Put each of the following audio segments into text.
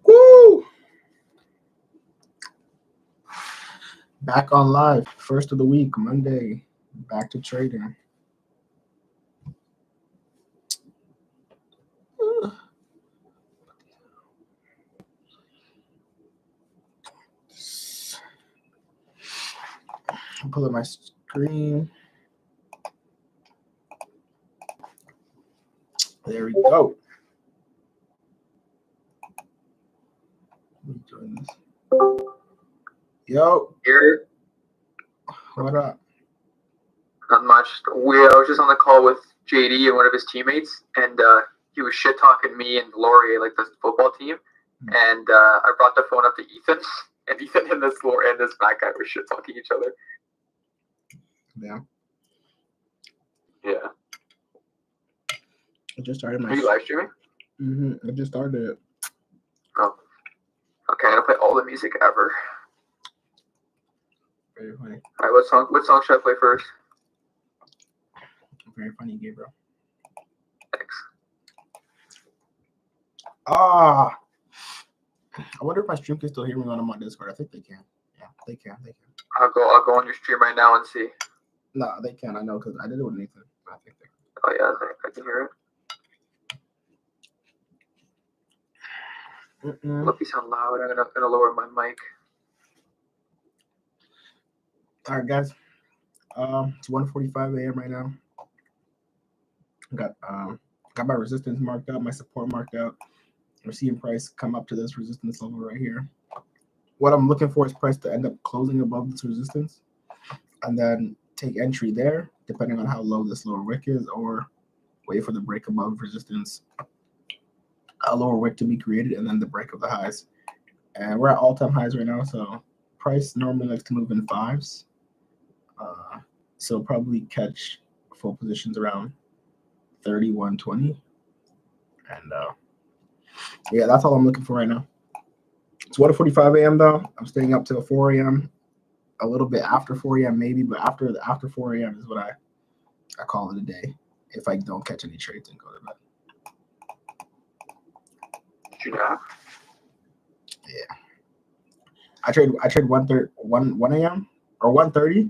Woo! Back on live, first of the week, Monday. Back to trading. I'll pull up my screen. There we go. Doing this. Yo, Here, what up? not much. I was just on the call with JD and one of his teammates, and he was shit talking me and Laurier, like the football team. And I brought the phone up to Ethan, and Ethan and this back guy were shit talking each other. Yeah. Yeah. I just started my. Are you live streaming? I just started it. Oh. Okay, I'm gonna play all the music ever. Very funny. All right, what song should I play first? Very funny, Gabriel. Thanks. I wonder if my stream can still hear me when I'm on Discord. I think they can. Yeah, they can. I'll go on your stream right now and see. No, they can. I know because I did it with Nathan. I think they can. Oh yeah, I can hear it. Look, you sound loud. I'm gonna lower my mic. All right, guys. It's 1:45 a.m. right now. Got my resistance marked out, my support marked out. We're seeing price come up to this resistance level right here. What I'm looking for is price to end up closing above this resistance, and then take entry there, depending on how low this lower wick is, or wait for the break above resistance, a lower wick to be created, and then the break of the highs. And we're at all-time highs right now, so price normally likes to move in fives. So probably catch full positions around 31.20. And yeah, that's all I'm looking for right now. It's 1:45 a.m. though. I'm staying up till 4 a.m. A little bit after 4 a.m. maybe, but after 4 a.m. is what I call it a day. If I don't catch any trades and go to bed. Did you nap? Yeah. I trade 1 a.m. or 1:30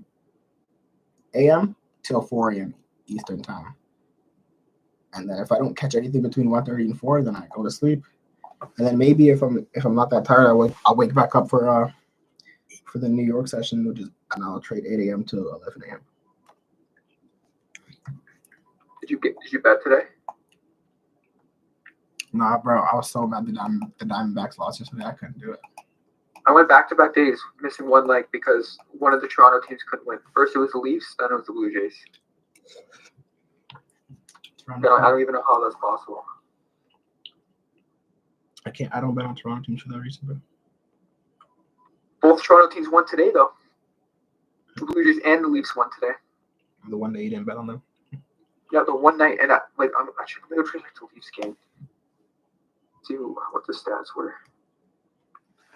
a.m. till 4 a.m. Eastern time. And then if I don't catch anything between 1:30 and 4, then I go to sleep. And then maybe if I'm not that tired, I'll wake back up for the New York session, and I'll trade 8 a.m. to 11 a.m. Did you bet today? Nah, bro, I was so mad the Diamondbacks lost yesterday. I couldn't do it. I went back-to-back days, missing one leg because one of the Toronto teams couldn't win. First it was the Leafs, then it was the Blue Jays. I don't even know how that's possible. I don't bet on Toronto teams for that reason, bro. Both Toronto teams won today, though. The Blue Jays and the Leafs won today. The one day you didn't bet on them. Yeah, the one night, and I'm actually going to check the Leafs game. See what the stats were.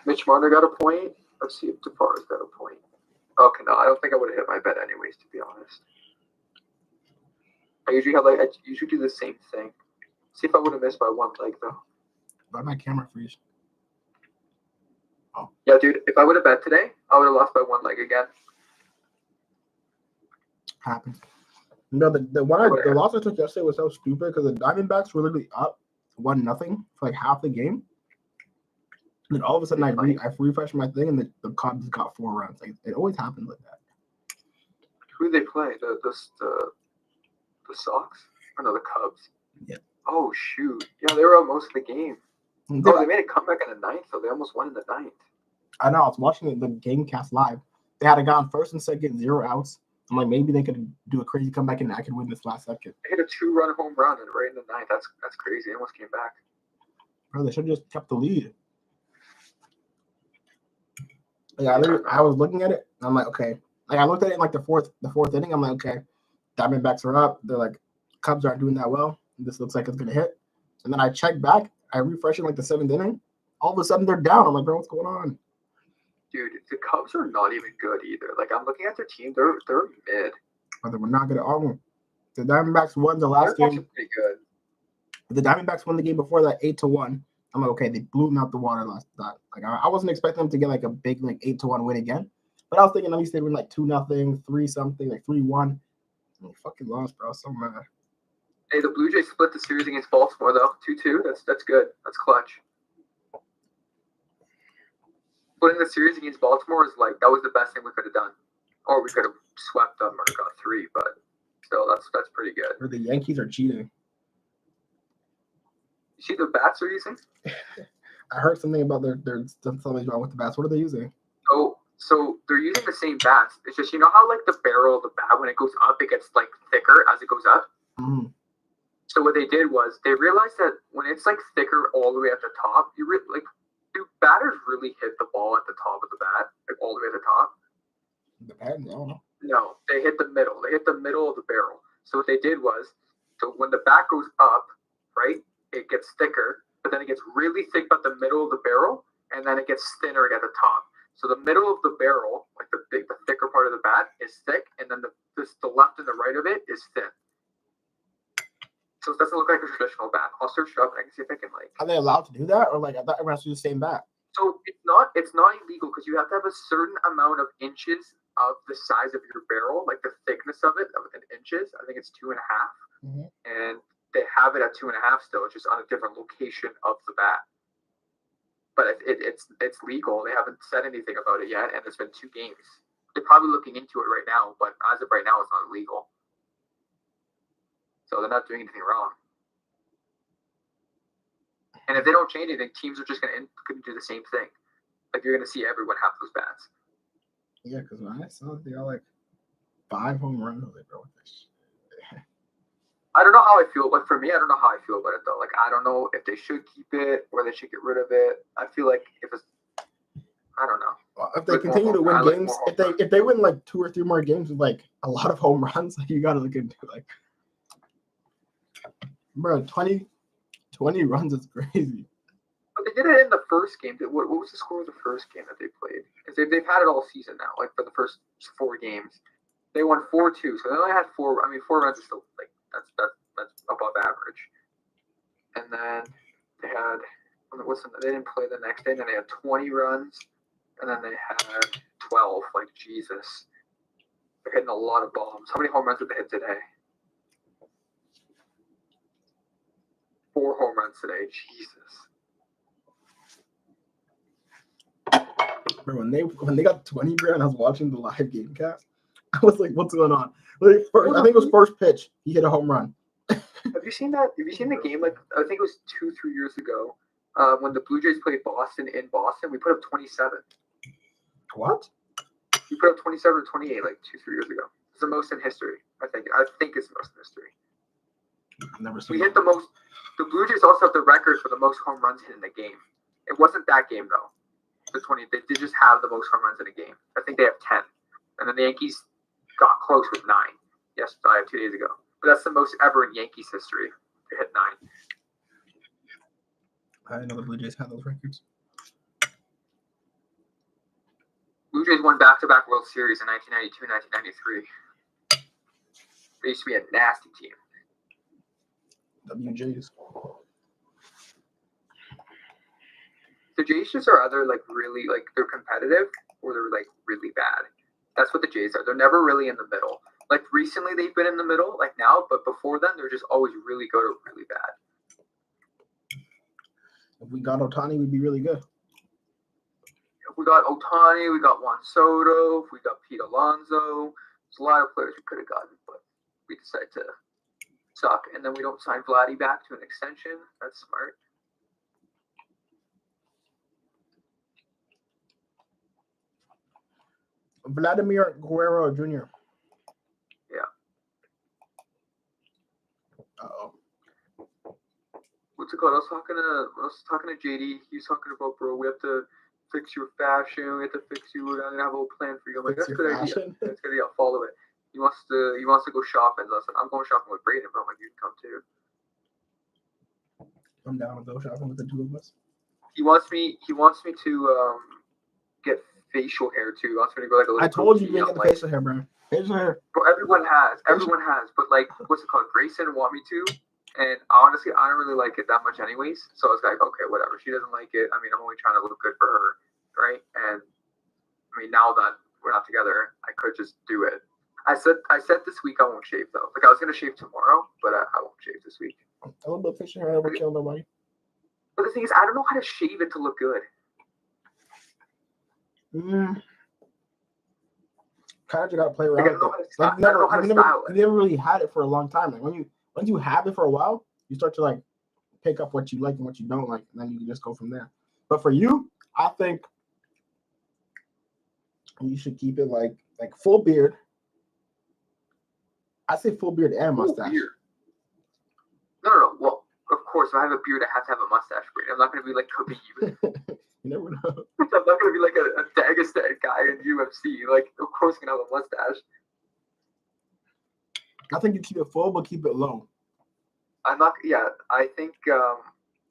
Mitch Marner got a point. Let's see if DeFar's got a point. Okay, no, I don't think I would have hit my bet anyways, to be honest. I usually do the same thing. See if I would have missed by one leg though. Why my camera freeze? Oh. Yeah, dude. If I would have bet today, I would have lost by one leg again. Happens. No, the loss I took yesterday was so stupid because the Diamondbacks were literally up 1-0 for like half the game. And then all of a sudden I refreshed my thing and the Cubs got 4 runs. Like it always happens like that. Who did they play? The Sox? Or no, the Cubs. Yeah. Oh shoot. Yeah, they were out most of the game. They made a comeback in the 9th, though. They almost won in the 9th. I know. I was watching the game cast live. They had a guy on first and second, 0 outs. I'm like, maybe they could do a crazy comeback and I could win this last second. They hit a 2-run home run right in the 9th. That's crazy. They almost came back. Bro, they should have just kept the lead. Yeah, I was looking at it. And I'm like, okay. Like I looked at it in like the fourth inning. I'm like, okay, Diamondbacks are up. They're like, Cubs aren't doing that well. This looks like it's gonna hit. And then I checked back. I refreshed in like the 7th inning. All of a sudden they're down. I'm like, bro, what's going on? Dude, the Cubs are not even good either. Like I'm looking at their team, they're mid. But we're not good at all. The Diamondbacks won the last Diamondbacks are game. pretty good. The Diamondbacks won the game before that 8-1. I'm like, okay, they blew them out the water last time. Like I wasn't expecting them to get like a big like 8-1 win again, but I was thinking at least they win like 2-0, 3-something, like 3-1. They fucking lost, bro. So mad. Hey, the Blue Jays split the series against Baltimore though, 2-2. That's good. That's clutch. Splitting the series against Baltimore is like that was the best thing we could have done, or we could have swept them or got 3. But still, that's pretty good. Or the Yankees are cheating. You see the bats they're using? I heard something about their something's wrong with the bats. What are they using? So they're using the same bats. It's just, you know how like the barrel of the bat, when it goes up, it gets like thicker as it goes up. Mm-hmm. So what they did was they realized that when it's like thicker all the way at the top, do batters really hit the ball at the top of the bat, like all the way at the top? Depends. I don't know. No, they hit the middle. They hit the middle of the barrel. So what they did was, so when the bat goes up, right, it gets thicker, but then it gets really thick about the middle of the barrel, and then it gets thinner at the top. So the middle of the barrel, like the thicker part of the bat, is thick, and then the left and the right of it is thin. So it doesn't look like a traditional bat. I'll search it up and I can see if I can like. Are they allowed to do that, or like I thought everyone has to do the same bat? So it's not illegal because you have to have a certain amount of inches of the size of your barrel, like the thickness of it, in inches. I think it's 2.5, and they have it at 2.5 still, just on a different location of the bat. But it's legal. They haven't said anything about it yet, and it's been 2 games. They're probably looking into it right now, but as of right now, it's not illegal. So they're not doing anything wrong. And if they don't change anything, teams are just going to do the same thing. Like you're going to see everyone have those bats. Yeah, because when I saw it, they got like 5 home runs. Like, bro, with this shit. I don't know how I feel. Like for me, I don't know how I feel about it though. Like I don't know if they should keep it or they should get rid of it. I feel like I don't know. Well, if they continue to win games, if they win like 2 or 3 more games with like a lot of home runs, like you got to look into like, bro, 20 runs is crazy. But they did it in the first game. What was the score of the first game that they played? Because they've had it all season now. Like for the first 4 games, they won 4-2. So they only had 4. I mean, 4 runs is still like that's above average. And then they had they didn't play the next day. And then they had 20 runs, and then they had 12. Like Jesus, they're hitting a lot of bombs. How many home runs did they hit today? 4 home runs today. Jesus. Bro, when they got 20, bro, and I was watching the live game cast, I was like, what's going on? Like, I think it was first pitch. He hit a home run. Have you seen that? Have you seen the game? Like I think it was 2-3 years ago, when the Blue Jays played Boston in Boston. We put up 27. What? We put up 27 or 28 like 2-3 years ago. It's the most in history. I think it's the most in history. I've never seen. We hit the most. The Blue Jays also have the record for the most home runs hit in a game. It wasn't that game though. The 20. They did just have the most home runs in a game. I think they have 10, and then the Yankees got close with 9. Yes, 2 days ago. But that's the most ever in Yankees history to hit 9. I didn't know the Blue Jays had those records. Blue Jays won back-to-back World Series in 1992 and 1993. They used to be a nasty team. WJs. The Jays just are either like really like they're competitive or they're like really bad. That's what the Jays are. They're never really in the middle. Like recently they've been in the middle, like now, but before then they're just always really good or really bad. If we got Ohtani, we'd be really good. If we got Ohtani, we got Juan Soto, if we got Pete Alonso, there's a lot of players we could have gotten, but we decided to suck. And then we don't sign Vladdy back to an extension. That's smart. Vladimir Guerrero Jr. Yeah. Uh-oh. What's it called? I was talking to JD. He was talking about, bro, we have to fix your fashion. We have to fix you. We're gonna have a whole plan for you. I'm like, that's a good idea. That's a good idea. I'll follow it. He wants to go shopping. I said, I'm going shopping with Brayden, but I'm like, you can come too. I'm down to go shopping with the 2 of us. He wants me to get facial hair too. He wants me to go like a little. I told you to get the facial hair, bro. Facial hair. But everyone has. But like, what's it called? Grayson want me to, and honestly, I don't really like it that much, anyways. So I was like, okay, whatever. She doesn't like it. I mean, I'm only trying to look good for her, right? And I mean, now that we're not together, I could just do it. I said this week I won't shave though. Like I was gonna shave tomorrow, but I won't shave this week. A little bit of facial hair will kill nobody. But the thing is, I don't know how to shave it to look good. Kind of just gotta play around. Like, I don't know how to style it. You never really had it for a long time. Like once you have it for a while, you start to like pick up what you like and what you don't like, and then you can just go from there. But for you, I think you should keep it like full beard. I say full beard and mustache. Beard. No. Well, of course, if I have a beard, I have to have a mustache braid. I'm not gonna be like Khabib. You never know. I'm not gonna be like a Dagestan guy in UFC. Like, of course, I'm gonna have a mustache. I think you keep it full, but keep it low. I'm not. Yeah, I think I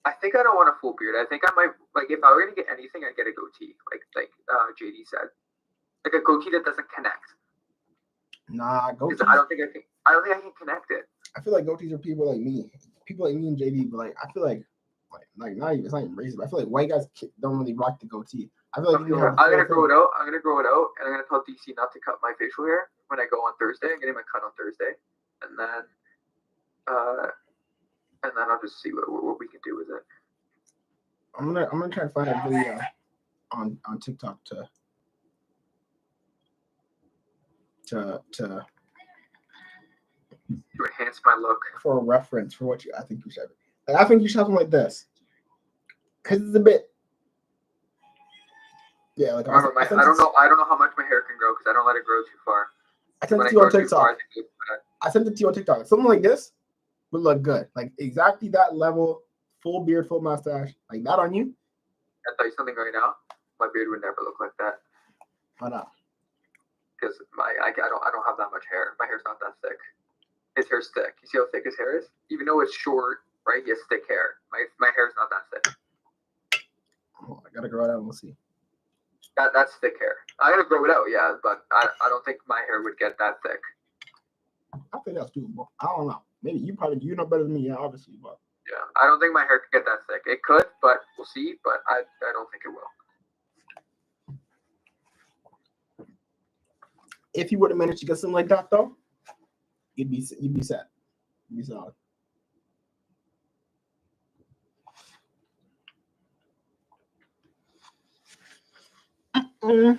don't want a full beard. I think I might like if I were gonna get anything, I'd get a goatee, like JD said, like a goatee that doesn't connect. Nah, goatees. I don't think I can connect it. I feel like goatees are people like me and JD, but like I feel like not even, it's not even racist. But I feel like white guys don't really rock the goatee. I feel like I'm gonna grow it out. I'm gonna grow it out, and I'm gonna tell DC not to cut my facial hair when I go on Thursday. I'm getting my cut on Thursday, and then I'll just see what we can do with it. I'm gonna try to find a video on TikTok to enhance my look for a reference for what I think you should. Like, I think you should have something like this, because it's a bit. Yeah, like remember, I don't know how much my hair can grow because I don't let it grow too far. I sent it to you on TikTok. I sent it to you on TikTok. Something like this would look good, like exactly that level, full beard, full mustache, like that on you. I'll tell you something right now. My beard would never look like that. Why not? Because I don't have that much hair. My hair's not that thick. His hair's thick. You see how thick his hair is? Even though it's short, right? He has thick hair. My hair's not that thick. Oh, I gotta grow it out. We'll see. That's thick hair. I'm gonna grow it out, yeah, but I don't think my hair would get that thick. I think that's doable. I don't know. Maybe you know better than me, yeah, obviously, but yeah, I don't think my hair could get that thick. It could, but we'll see. But I don't think it will. If you would have managed to get something like that, though, you'd be set. You'd be solid. The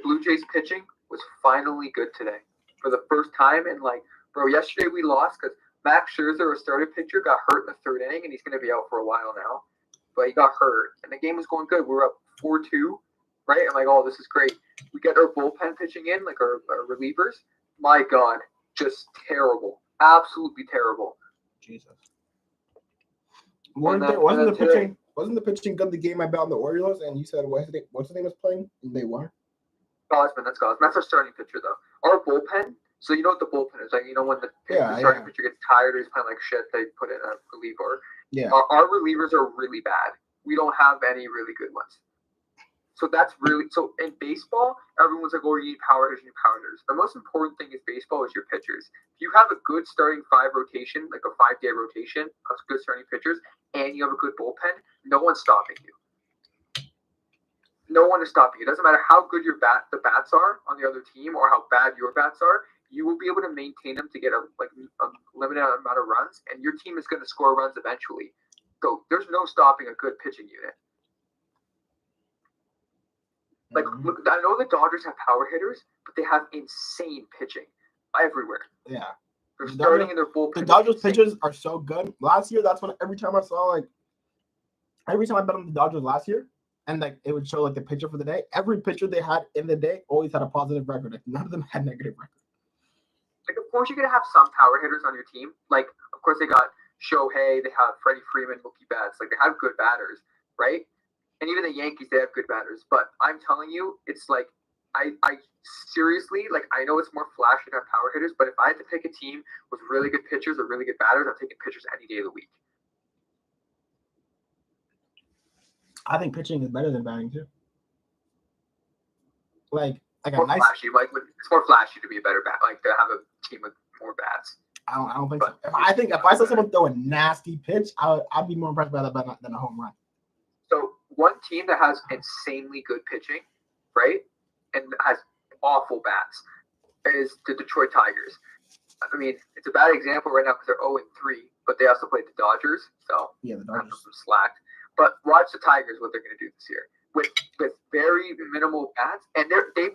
Blue Jays pitching was finally good today for the first time. And yesterday we lost because Max Scherzer, a starting pitcher, got hurt in the third inning, and he's going to be out for a while now. But he got hurt, and the game was going good. We were up 4-2, right? I'm like, oh, this is great. We get our bullpen pitching in, like our relievers. My God, just terrible, absolutely terrible. Jesus. Wasn't the pitching good the game I bet on the Orioles? And you said what's the name was playing? And they won. Gosman, that's Gosman. That's our starting pitcher though. Our bullpen. So you know what the bullpen is like? You know when the starting pitcher gets tired or he's playing like shit, they put in a reliever. Yeah. Our relievers are really bad. We don't have any really good ones. So that's really in baseball, everyone's like, oh, you need power hitters, you need power hitters. The most important thing is baseball is your pitchers. If you have a good starting 5 rotation, like a 5-day rotation of good starting pitchers, and you have a good bullpen, no one's stopping you. No one is stopping you. It doesn't matter how good the bats are on the other team or how bad your bats are. You will be able to maintain them to get a limited amount of runs, and your team is going to score runs eventually. So there's no stopping a good pitching unit. Look, I know the Dodgers have power hitters, but they have insane pitching everywhere. Yeah. They're starting in their bullpen. The Dodgers pitchers are so good. Last year, that's when every time I bet on the Dodgers last year, and it would show the pitcher for the day, every pitcher they had in the day always had a positive record. None of them had negative records. Of course, you're going to have some power hitters on your team. Of course, they got Shohei, they have Freddie Freeman, Mookie Betts. They have good batters, right? And even the Yankees, they have good batters. But I'm telling you, it's I seriously, I know it's more flashy to have power hitters, but if I had to pick a team with really good pitchers or really good batters, I'm taking pitchers any day of the week. I think pitching is better than batting, too. like a more nice. flashy. Like it's more flashy to be a better bat. Like to have a team with more bats. I don't think so. If I saw someone throw a nasty pitch, I'd be more impressed by that than a home run. So one team that has insanely good pitching, right, and has awful bats is the Detroit Tigers. I mean, it's a bad example right now because they're 0-3, but they also played the Dodgers, so yeah, the Dodgers some slack. But watch the Tigers what they're going to do this year with very minimal bats, and they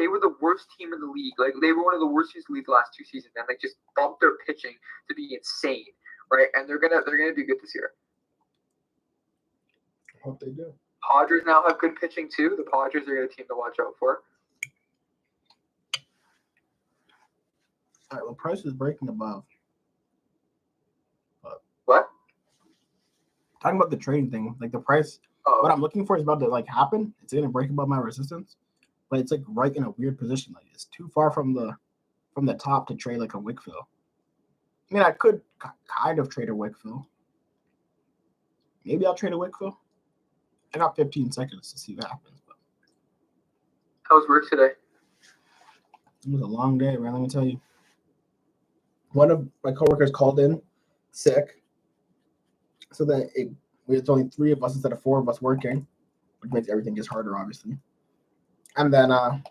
were the worst team in the league. Like they were one of the worst teams in the league the last 2 seasons, and they just bumped their pitching to be insane, right? And they're gonna do good this year. I hope they do. Padres now have good pitching too. The Padres are a team to watch out for. All right, well, price is breaking above. What? Talking about the trading thing, like the price. Oh. What I'm looking for is about to like happen. It's gonna break above my resistance, but it's like right in a weird position. Like it's too far from the top to trade like a Wickfield. I mean, I could kind of trade a Wickfield. Maybe I'll trade a Wickfield. I got 15 seconds to see what happens. But how was work today? It was a long day, man. Let me tell you. One of my coworkers called in sick, so that it's only 3 of us instead of 4 of us working, which makes everything just harder, obviously. And then, I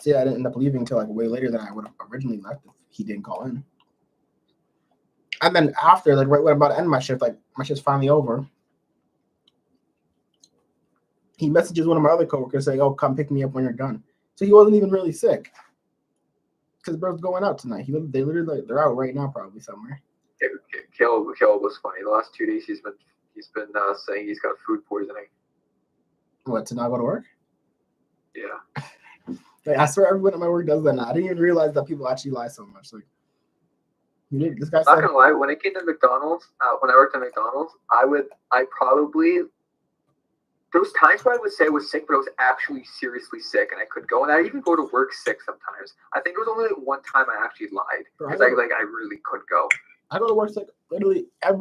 didn't end up leaving until like way later than I would have originally left if he didn't call in. And then after, like right when I'm about to end my shift, like my shift's finally over, he messages one of my other coworkers saying, "Oh, come pick me up when you're done." So he wasn't even really sick, because bro's going out tonight. They literally they're out right now, probably somewhere. Caleb was funny. The last 2 days he's been saying he's got food poisoning. What, to not go to work? Yeah. Like, I swear everyone at my work does that now. I didn't even realize that people actually lie so much. Like, this guy said, not gonna lie, when I came to McDonald's, when I worked at McDonald's, there was times where I would say I was sick, but I was actually seriously sick, and I could go. And I even go to work sick sometimes. I think it was only like one time I actually lied because I really could go. I go to work sick literally I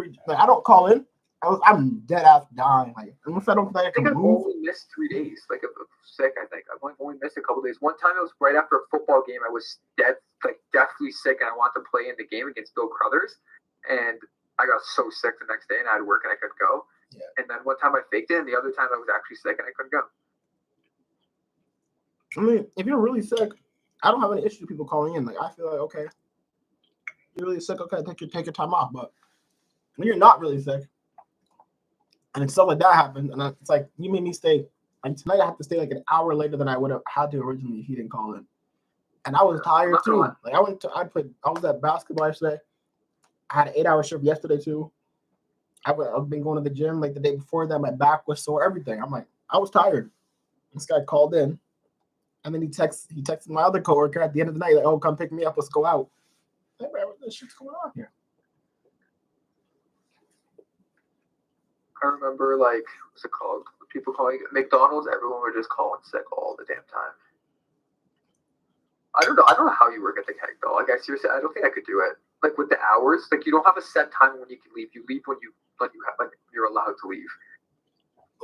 don't call in. I'm dead ass dying. Like unless I don't think I can I've only missed 3 days. Like of sick, I think I've only missed a couple days. One time it was right after a football game. I was deathly sick, and I wanted to play in the game against Bill Crothers, and I got so sick the next day, and I had work, and I couldn't go. Yeah. And then one time I faked it, and the other time I was actually sick, and I couldn't go. I mean, if you're really sick, I don't have any issue with people calling in. Like I feel like okay, you're really sick, okay, take your time off. But when you're not really sick, and stuff like that happens, and it's like you made me stay. Like tonight, I have to stay like an hour later than I would have had to originally if he didn't call in. And I was tired too. Like I was at basketball yesterday. I had an 8-hour shift yesterday too. I've been going to the gym like the day before that. My back was sore, everything. I'm like, I was tired. This guy called in, and then he texted my other coworker at the end of the night, like, "Oh, come pick me up. Let's go out." Hey, man, what the shit's going on here? I remember, like, what's it called? People calling McDonald's. Everyone were just calling sick all the damn time. I don't know how you work at the keg though. Like, I seriously, I don't think I could do it. Like with the hours, like you don't have a set time when you can leave. You leave when you're allowed to leave.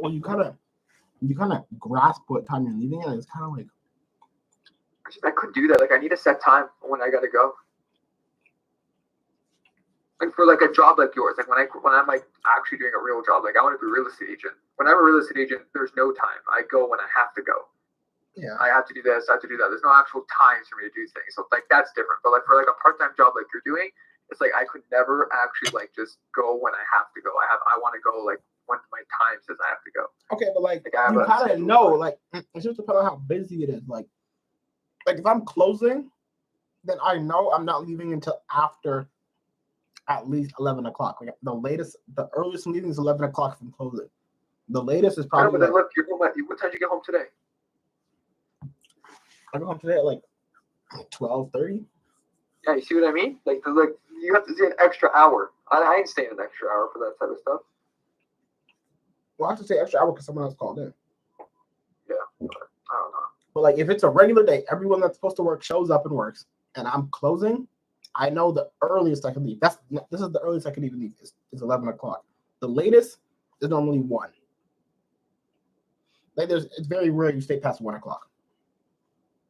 Well, you kind of grasp what time you're leaving, and it's kind of like I couldn't do that. Like I need a set time when I gotta go. Like for like a job like yours, like when I'm like actually doing a real job, like I want to be a real estate agent. When I'm a real estate agent, there's no time. I go when I have to go. Yeah. I have to do this, I have to do that. There's no actual times for me to do things. So like that's different. But like for like a part-time job like you're doing, it's like I could never actually like just go when I have to go. I want to go like when my time says I have to go. Okay, but like you kind of know, like it's just depending on how busy it is. Like if I'm closing, then I know I'm not leaving until after at least 11 o'clock. Like the earliest I'm leaving is 11 o'clock from closing. The latest is probably. But then look, you're home what time did you get home today? I go home today at like 12:30. Yeah, you see what I mean? Like you have to stay an extra hour. I ain't staying an extra hour for that type of stuff. Well, I have to stay extra hour because someone else called in. Yeah, I don't know. But like if it's a regular day, everyone that's supposed to work shows up and works, and I'm closing, I know the earliest I can leave. This is the earliest I can even leave is 11 o'clock. The latest is normally 1. Like it's very rare you stay past 1 o'clock.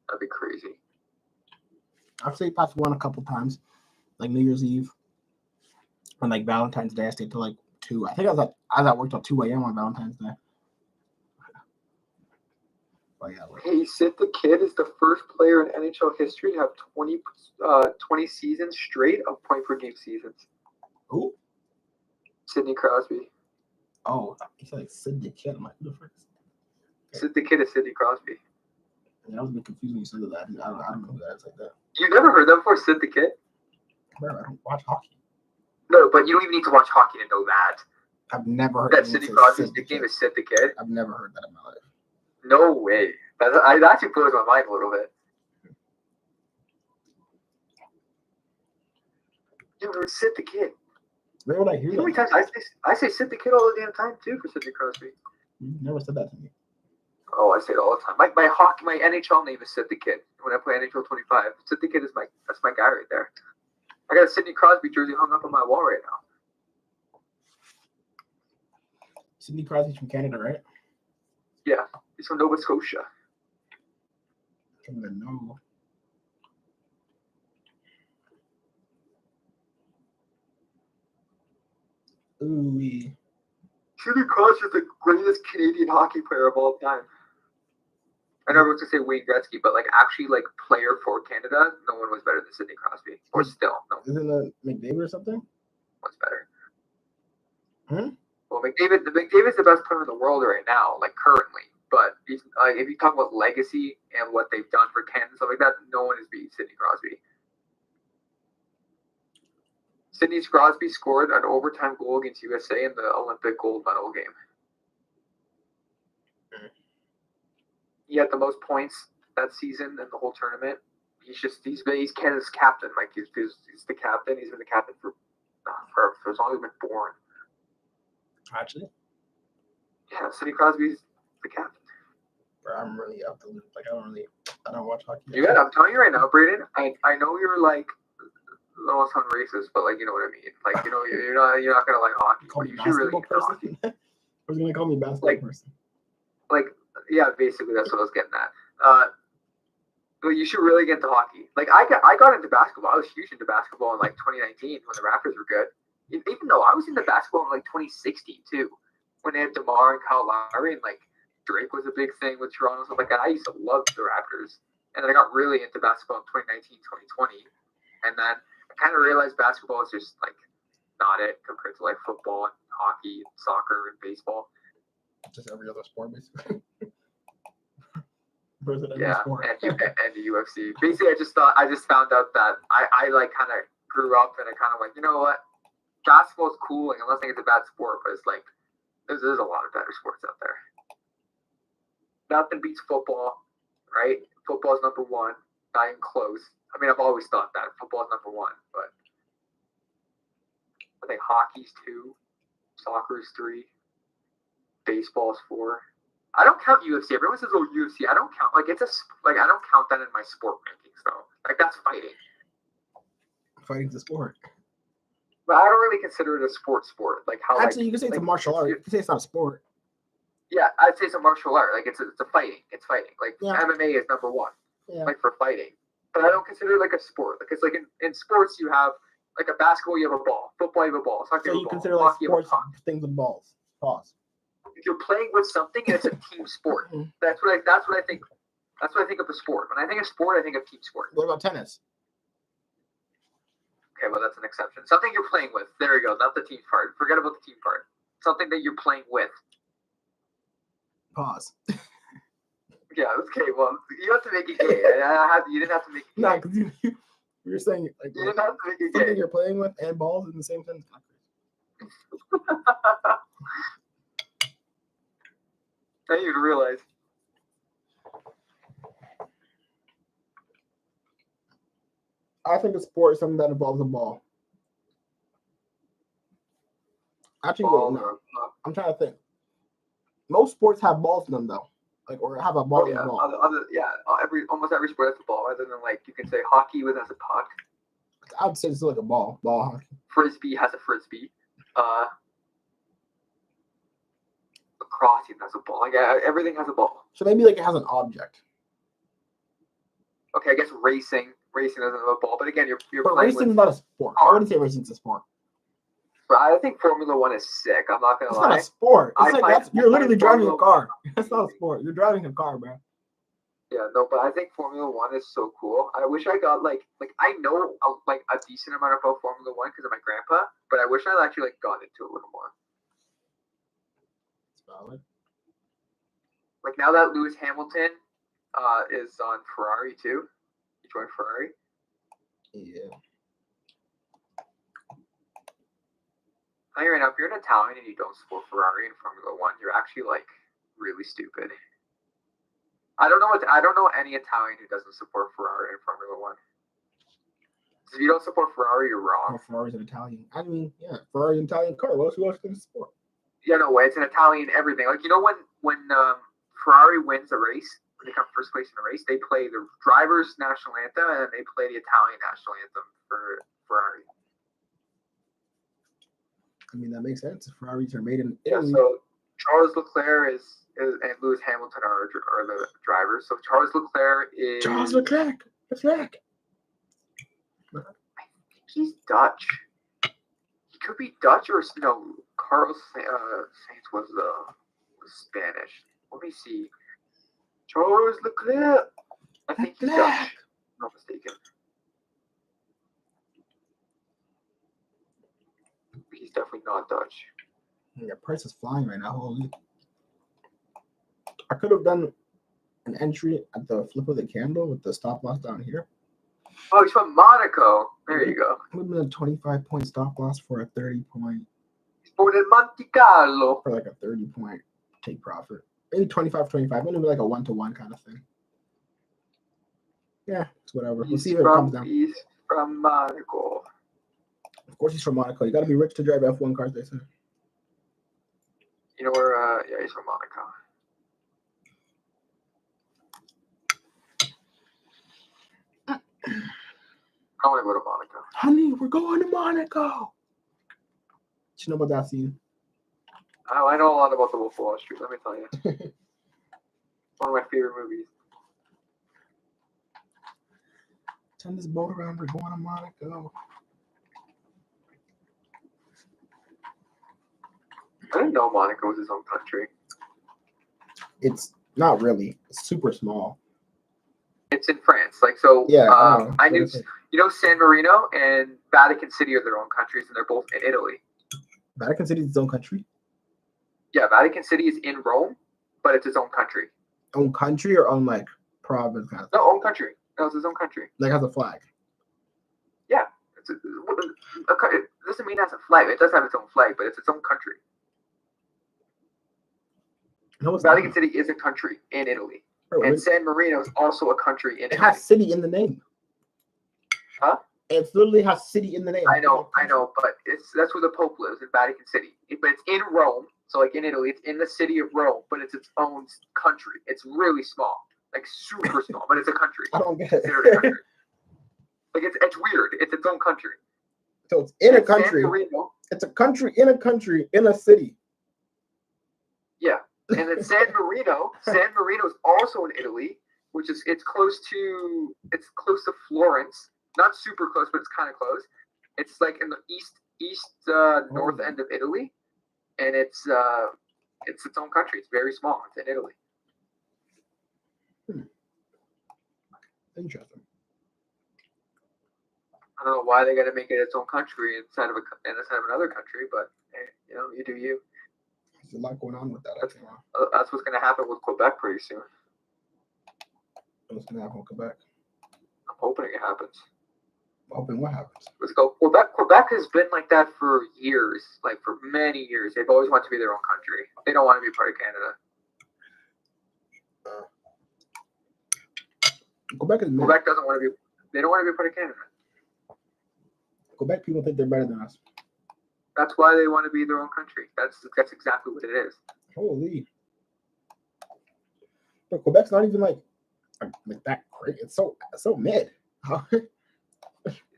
That'd be crazy. I've stayed past 1 a couple times, like New Year's Eve and like Valentine's Day. I stayed till like 2. I think I was at work till 2 a.m. on Valentine's Day. But yeah, Hey, Sid the Kid is the first player in NHL history to have 20 seasons straight of point-per-game seasons. Who? Sidney Crosby. Oh, he said like Sid the Kid. I'm like, who the frick? Sid the Kid is Sidney Crosby. Yeah, I was a bit confused when you said that. I don't know who that is like that. You never heard that before, Sid the Kid? Bro, I don't watch hockey. No, but you don't even need to watch hockey to know that. I've never heard that Sidney Crosby's nickname is Sid the Kid. I've never heard that in my life. No way. That actually blows my mind a little bit. You ever Sid the Kid? Where would I hear You know how that? many times I say Sid the Kid all the damn time too for Sidney Crosby. You never said that to me. Oh, I say it all the time. My NHL name is Sid the Kid. When I play NHL 25, Sid the Kid is that's my guy right there. I got a Sidney Crosby jersey hung up on my wall right now. Sidney Crosby's from Canada, right? Yeah, he's from Nova Scotia. I don't even know. Ooh. Sidney Crosby is the greatest Canadian hockey player of all time. I know everyone's gonna say Wayne Gretzky, but like actually like player for Canada, no one was better than Sidney Crosby. Or still, no. Isn't it McDavid or something? One's better. Hmm? Well, McDavid's the best player in the world right now, like currently. But if you talk about legacy and what they've done for Canada and stuff like that, no one has beat Sidney Crosby. Sidney Crosby scored an overtime goal against USA in the Olympic gold medal game. He had the most points that season in the whole tournament. He's Canada's captain. Like he's the captain. He's been the captain for as long as he's been born. Actually? Yeah, Sidney Crosby's the captain. Bro, I'm really out the loop. Like I don't watch hockey. Yeah, I'm telling you right now, Braden. I know you're like almost sound racist, but like you know what I mean. Like you're not gonna like hockey. Call But me you should really basketball get person? hockey. I was gonna call me basketball person. Like yeah, basically that's what I was getting at. But you should really get into hockey. Like I got into basketball. I was huge into basketball in like 2019 when the Raptors were good. Even though I was into basketball in like 2016 too, when they had DeMar and Kyle Lowry and like Drake was a big thing with Toronto and stuff like that. I used to love the Raptors, and then I got really into basketball in 2019, 2020, and then I kind of realized basketball is just like not it compared to like football and hockey, and soccer and baseball. Just every other sport, basically. Yeah, and the UFC. Basically, I just found out that I like kind of grew up and I kind of like, you know what, basketball is cool, like, unless I think it's a bad sport, but it's like there's a lot of better sports out there. Nothing beats football, right? Football is number one, not even close. I mean, I've always thought that football is number one, but I think hockey's 2, soccer is 3, baseball is 4. I don't count UFC. Everyone says, "Oh, UFC." I don't count. Like I don't count that in my sport rankings, though. Like that's fighting. Fighting's a sport. But I don't really consider it a sport. Like how actually, you can say it's a martial art. You can say it's not a sport. Yeah, I'd say it's a martial art. Like it's a fighting. It's fighting. Like MMA is number 1. Yeah. Like for fighting. But I don't consider it like a sport. Like it's like in sports you have like a basketball you have a ball, football you have a ball, soccer you have a ball, consider like hockey sports things with balls. Pause. If you're playing with something, it's a team sport. That's what I think. That's what I think of a sport. When I think of sport, I think of team sport. What about tennis? Okay, well that's an exception. Something you're playing with. There you go. Not the team part. Forget about the team part. Something that you're playing with. Pause. Yeah. Okay. Well, you have to make it gay. You didn't have to make it gay. No, because you're saying like you didn't have to make it gay. Something you're playing with and balls in the same sentence. I didn't even realize. I think a sport is something that involves a ball. Actually, wait, no. I'm trying to think. Most sports have balls in them, though. Like, or have a ball in the ball. Almost every sport has a ball, other than like you can say hockey with has a puck. I would say it's like a ball hockey. Frisbee has a frisbee. Lacrosse has a ball. Like everything has a ball. So maybe like it has an object. Okay, I guess racing doesn't have a ball, but again, you're But playing racing's with. not a sport. I wouldn't say racing's a sport. But I think Formula One is sick. I'm not gonna It's lie. not a sport. It's I like find- you're literally I find driving a Formula car. One That's not a sport. You're driving a car, bro. Yeah, no, but I think Formula One is so cool. I wish I got like I know like a decent amount about Formula One because of my grandpa, but I wish I actually like got into it a little more. It's valid. Like now that Lewis Hamilton is on Ferrari too. He joined Ferrari. Yeah. I mean, right now, if you're an Italian and you don't support Ferrari in Formula One, you're actually like really stupid. I don't know any Italian who doesn't support Ferrari in Formula One. If you don't support Ferrari, you're wrong. Oh, Ferrari's an Italian. I mean, yeah, Ferrari an Italian car. What else you going to support? Yeah, no way. It's an Italian everything. Like when Ferrari wins a race, when they come first place in a race, they play the driver's national anthem and then they play the Italian national anthem for Ferrari. I mean, that makes sense. Ferraris are made in Italy. Italy. Yeah, so Charles Leclerc is and Lewis Hamilton are the drivers. So Charles Leclerc is Leclerc. I think he's Dutch. He could be Dutch or no. Carlos Sainz was Spanish. Let me see. Charles Leclerc. I think he's Dutch. Not mistaken. He's definitely not Dutch. Yeah, price is flying right now. Holy. I could have done an entry at the flip of the candle with the stop loss down here. Oh, he's from Monaco. There you go. It would have been a 25-point stop loss for a 30-point. For the Monte Carlo. For like a 30-point take profit. Maybe 25-25. Maybe like a 1-to-1 kind of thing. Yeah, it's whatever. We'll see if it comes down. He's from Monaco. Of course, he's from Monaco. You got to be rich to drive F1 cars, they say. You know where? Yeah, he's from Monaco. I want to go to Monaco. Honey, we're going to Monaco. What you know about that scene? Oh, I know a lot about the Wolf of Wall Street. Let me tell you. One of my favorite movies. Turn this boat around. We're going to Monaco. I didn't know Monaco was its own country. It's not really. It's super small. It's in France. Like so. Yeah. I knew. You know, San Marino and Vatican City are their own countries, and they're both in Italy. Vatican City is its own country? Yeah, Vatican City is in Rome, but it's its own country. Own country or own like province kind of thing? No, own country. No, it's its own country. Like has a flag. Yeah. It doesn't mean it has a flag. It does have its own flag, but it's its own country. No, it's Vatican not. City is a country in Italy. Bro, And San Marino is also a country in it Italy. has city in the name. Huh? It literally has city in the name. I know, but that's where the Pope lives, in Vatican City. But it's in Rome, so like in Italy, it's in the city of Rome, but it's its own country. It's really small, like super small, but it's a country. I don't get it. Considered a country. Like it's weird. It's its own country. So it's in a And San country. Marino, It's a country in a city. yeah. And then San Marino is also in Italy, which is it's close to Florence. Not super close, but it's kind of close. It's like in the east north end of Italy, and it's its own country. It's very small. It's in Italy. Interesting. I don't know why they got to make it its own country instead of another country, but hey, you do you. There's a lot going on with that. That's what's going to happen with Quebec pretty soon. What's going to happen with Quebec? I'm hoping it happens. Hoping what happens? Let's go. Quebec has been like that for years, like for many years. They've always wanted to be their own country. They don't want to be part of Canada. Quebec doesn't want to be. They don't want to be part of Canada. Quebec people think they're better than us. That's why they want to be their own country. That's exactly what it is. Holy. But Quebec's not even like that great. It's so mid.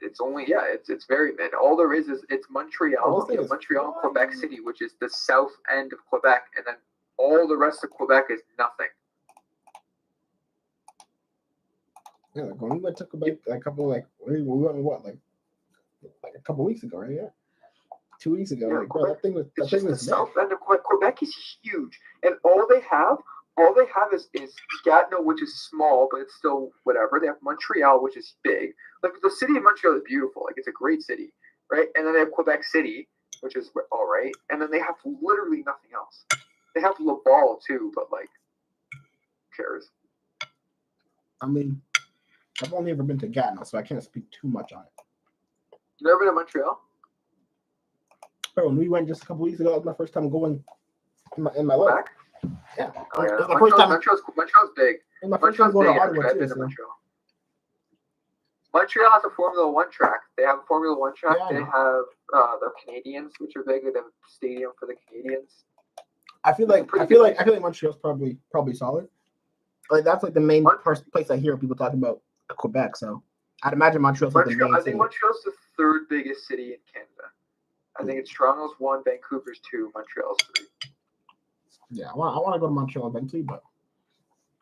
It's only it's very mid. All there is it's Montreal. You have Montreal, Quebec City, which is the south end of Quebec, and then all the rest of Quebec is nothing. Yeah, like when we went to Quebec, like a couple we went what like a couple weeks ago, right? Yeah, 2 weeks ago. Yeah, Like, bro, Quebec. that thing was It's just the big. south end of Quebec. Quebec is huge, and all they have is Gatineau, which is small, but it's still whatever. They have Montreal, which is big. Like the city of Montreal is beautiful. Like it's a great city, right? And then they have Quebec City, which is all right. And then they have literally nothing else. They have Laval too, but like, who cares? I mean, I've only ever been to Gatineau, so I can't speak too much on it. You never been to Montreal? Bro, when we went just a couple weeks ago, that was my first time going in my life. Yeah. Oh, yeah. It was my first time. Montreal's big. It was my first time going to Ottawa, I've too. been to Montreal. Montreal has a Formula One track. They have a Formula One track. Yeah, they have the Canadians, which are big. They have a stadium for the Canadians. I feel like Montreal's probably solid. Like that's like the main place I hear people talking about Quebec. So I'd imagine Montreal's like the main I city. think Montreal's the third biggest city in Canada. I think it's Toronto's 1, Vancouver's 2, Montreal's 3. Yeah, I want to go to Montreal eventually, but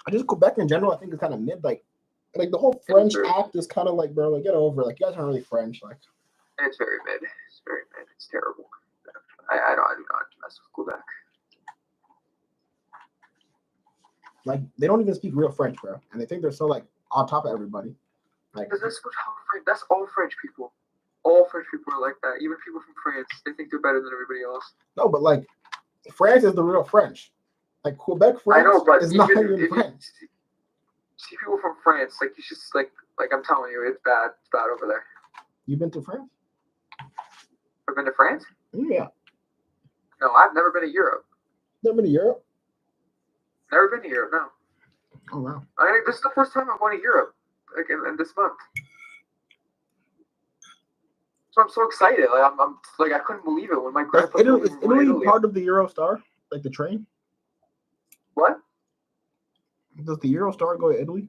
I just Quebec in general. I think it's kind of mid. Like the whole French act is kind of like, bro, like get over it. Like you guys aren't really French. Like it's very mid. It's very mid. It's terrible. I do not mess with Quebec. Like they don't even speak real French, bro, and they think they're so like on top of everybody. Like that's all French people. All French people are like that. Even people from France, they think they're better than everybody else. No, but like France is the real French. Like Quebec French is not even French. See people from France, like you just like I'm telling you, it's bad. It's bad over there. You been to France? I've been to France? Yeah. No, I've never been to Europe. Never been to Europe? Never been to Europe, no. Oh wow. This is the first time I'm going to Europe, like in this month. So I'm so excited. Like I'm like I couldn't believe it when my grandpa. Is Italy part of the Eurostar? Like the train? What? Does the Eurostar go to Italy?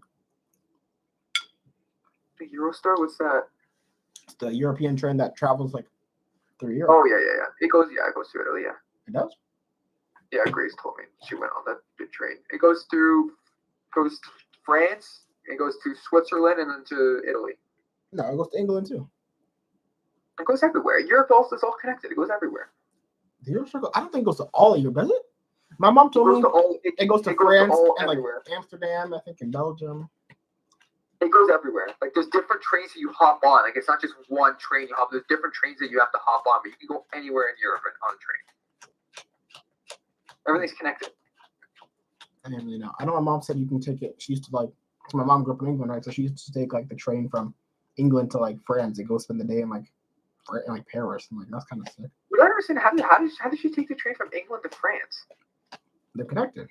The Eurostar? What's that? It's the European train that travels like through Europe. Oh yeah. It goes to Italy, yeah. It does? Yeah, Grace told me she went on that big train. It goes to France, it goes to Switzerland, and then to Italy. No, it goes to England too. It goes everywhere. Europe also is all connected. It goes everywhere. The Eurostar, I don't think it goes to all of Europe, does it? My mom told me it goes to France and like Amsterdam, I think, in Belgium. It goes everywhere. Like there's different trains that you hop on. Like it's not just one train you hop. There's different trains that you have to hop on, but you can go anywhere in Europe on a train. Everything's connected. I didn't really know. I know my mom said you can take it. She used to like. So my mom grew up in England, right? So she used to take like the train from England to like France and go spend the day in like Paris. I'm like, that's kind of sick. But I don't understand how did she take the train from England to France? They're connected.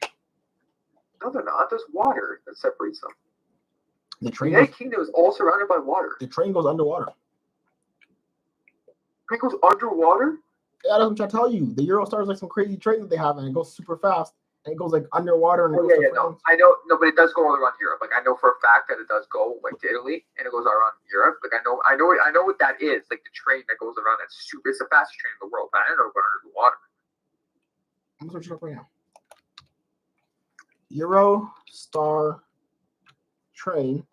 No, they're not. There's water that separates them. The train. The United Kingdom is all surrounded by water. The train goes underwater. It goes underwater? Yeah, that's what I tell you. The Eurostar is like some crazy train that they have, and it goes super fast, and it goes like underwater. And no, I know, no, but it does go all around Europe. Like I know for a fact that it does go like to Italy, and it goes all around Europe. Like I know what that is. Like the train that goes around. It's the fastest train in the world. But I don't know about under the water. I'm searching up right now. Eurostar train.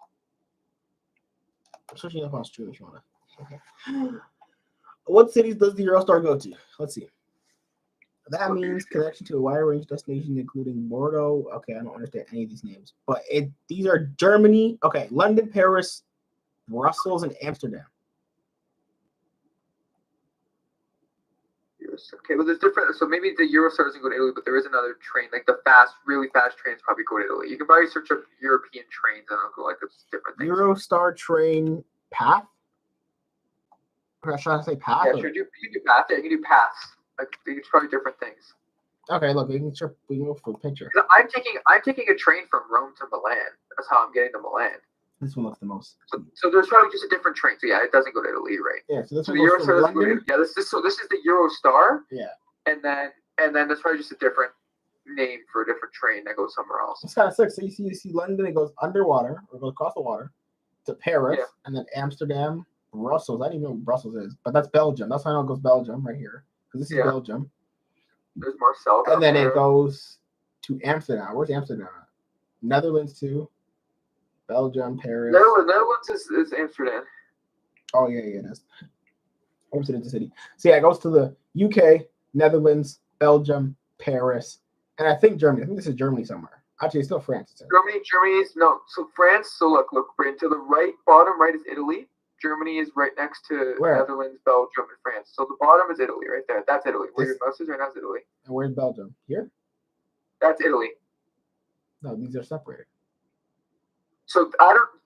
I'm searching up on stream if you want to. Okay. What cities does the Eurostar go to? Let's see. That means connection to a wide range of destinations, including Bordeaux. Okay, I don't understand any of these names, but these are Germany. Okay, London, Paris, Brussels, and Amsterdam. Okay, well, there's different. So maybe the Eurostar doesn't go to Italy, but there is another train. Like the really fast trains probably go to Italy. You can probably search up European trains and it'll go like it's different things. Eurostar train path. Or should I say path? Yeah, sure. You can do path. Yeah, you can do paths. Like it's probably different things. Okay, look, we can go for a picture. I'm taking a train from Rome to Milan. That's how I'm getting to Milan. This one looks the most. So there's probably just a different train. So yeah, it doesn't go to Italy, right? Yeah. So this the one goes Eurostar doesn't go to Italy. Yeah. This is the Eurostar. Yeah. And then there's probably just a different name for a different train that goes somewhere else. It's kind of sick. So you see London, it goes underwater or goes across the water to Paris, and then Amsterdam, Brussels. I don't even know what Brussels is, but that's Belgium. That's how I know it goes Belgium right here because this is Belgium. There's Marcel. And then it goes to Amsterdam. Where's Amsterdam at? Netherlands too. Belgium, Paris. Netherlands is Amsterdam. Oh yeah, that's Amsterdam city. So yeah, it goes to the UK, Netherlands, Belgium, Paris, and I think Germany. I think this is Germany somewhere. Actually, it's still France. Germany is no. So France. So look right to the right, bottom right is Italy. Germany is right next to Netherlands, Belgium, and France. So the bottom is Italy right there. That's Italy. Where your mouse is right now is Italy. And where's Belgium? Here? That's Italy. No, these are separated. So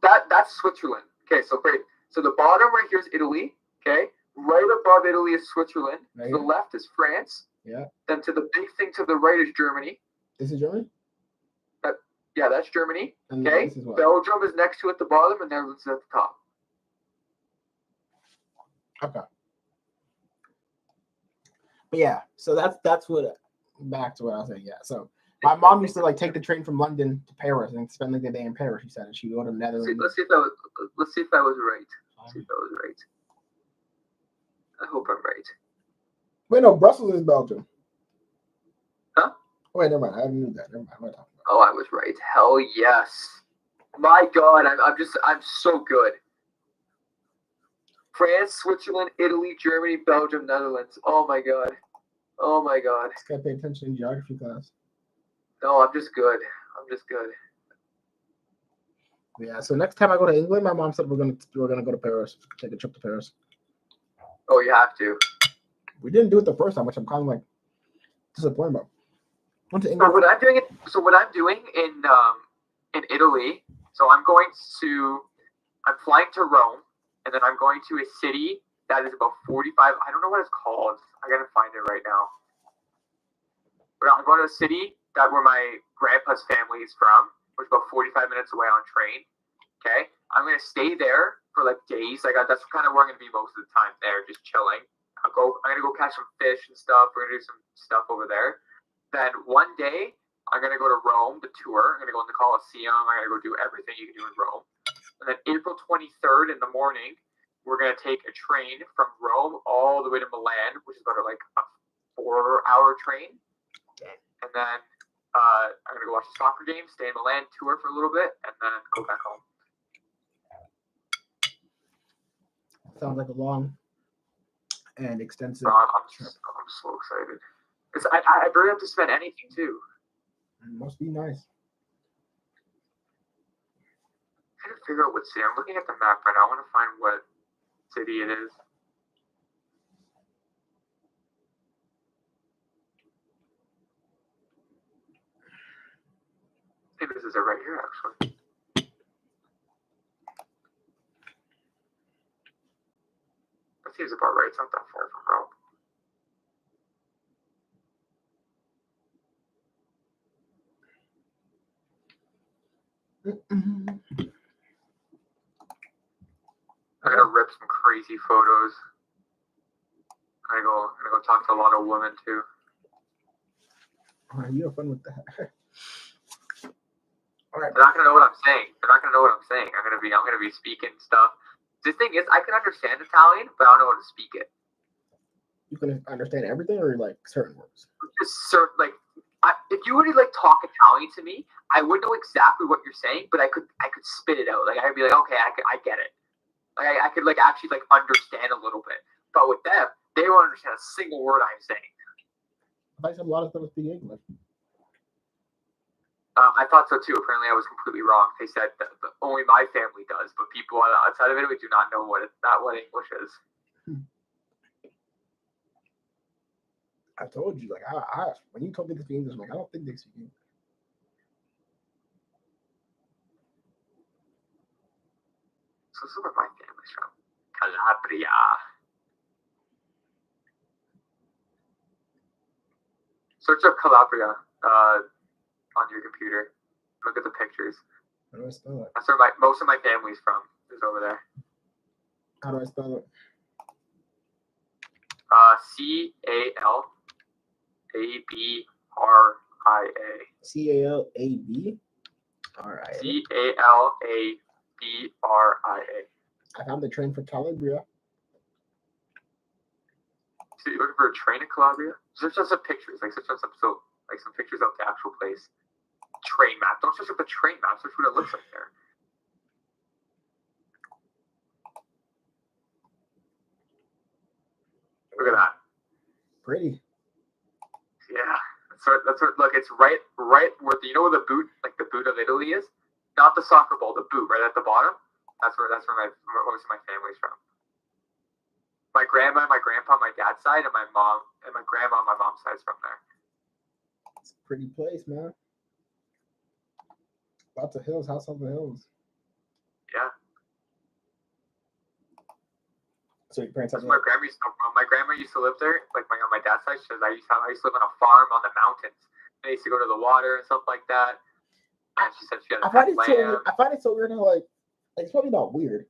that's Switzerland. Okay, so great. So the bottom right here is Italy. Okay. Right above Italy is Switzerland. Right to the left is France. Yeah. Then to the big thing to the right is Germany. This is Germany? Yeah, that's Germany. And okay. Belgium is next to it at the bottom, and Netherlands is at the top. Okay. But yeah, so that's what back to what I was saying. Yeah. So my mom used to like take the train from London to Paris and spend like a day in Paris. She said, and she'd go to Netherlands. Let's see if I was right. Let's see if I was right. I hope I'm right. Wait, no, Brussels is Belgium. Huh? Wait, never mind. I knew that. Never mind. Oh, I was right. Hell yes. My God, I'm so good. France, Switzerland, Italy, Germany, Belgium, Netherlands. Oh my God. Just gotta pay attention in geography class. No, I'm just good. Yeah. So next time I go to England, my mom said we're gonna go to Paris. Take a trip to Paris. Oh, you have to. We didn't do it the first time, which I'm kind of like disappointed about. Went to England. So what I'm doing in Italy. So I'm flying to Rome, and then I'm going to a city that is about 45. I don't know what it's called. I gotta find it right now. But I'm going to a city where my grandpa's family is from, which is about 45 minutes away on train. Okay, I'm gonna stay there for like days. That's kind of where I'm gonna be most of the time there, just chilling. I'm gonna go catch some fish and stuff. We're gonna do some stuff over there. Then one day I'm gonna go to Rome, the tour. I'm gonna go in the Colosseum. I'm gonna go do everything you can do in Rome. And then April 23rd in the morning, we're gonna take a train from Rome all the way to Milan, which is about like a 4-hour train. And then I'm gonna go watch a soccer game, stay in Milan, tour for a little bit, and then go back home. Sounds like a long and extensive trip. I'm so excited. Because I barely have to spend anything too. It must be nice. I'm trying to figure out what city. I'm looking at the map right now. I want to find what city it is. I think this is it right here, actually. That seems about right. It's not that far from Rome. I'm gonna rip some crazy photos. I'm gonna go talk to a lot of women too. All right, you have fun with that. All right. They're not gonna know what I'm saying. I'm gonna be speaking stuff. The thing is, I can understand Italian, but I don't know how to speak it. You can understand everything, or like certain words. Just certain, if you were to talk Italian to me, I would know exactly what you're saying, but I could spit it out. I'd be like, okay, I get it. I could actually understand a little bit. But with them, they won't understand a single word I'm saying. I said a lot of people speak English. I thought so too. Apparently, I was completely wrong. They said that only my family does, but people outside of Italy do not know what English is. I told you, I when you told me to speak English, I don't think they speak English. So this is where my family's from. Calabria. Search up Calabria on your computer. Look at the pictures. How do I spell it? That's where most of my family's from. Is over there. How do I spell it? CALABRIA. CALABRIA. I found the train for Calabria. So you're looking for a train in Calabria? Search on some pictures, search on some pictures of the actual place. Train map. Don't search up the train map. Search what it looks like there. Look at that. Pretty. Yeah. That's what. Look, it's right where you know where the boot, like the boot of Italy is, not the soccer ball, the boot right at the bottom. That's where most of my family's from. My grandma, and my grandpa, on my dad's side, and my mom and my grandma on my mom's side is from there. It's a pretty place, man. Lots of hills, house on the hills. Yeah. So your parents have my grandma used to live there, like on my dad's side. She says I used to live on a farm on the mountains. I used to go to the water and stuff like that. And she said she had a pet lamb. I find it so weird how like it's probably not weird.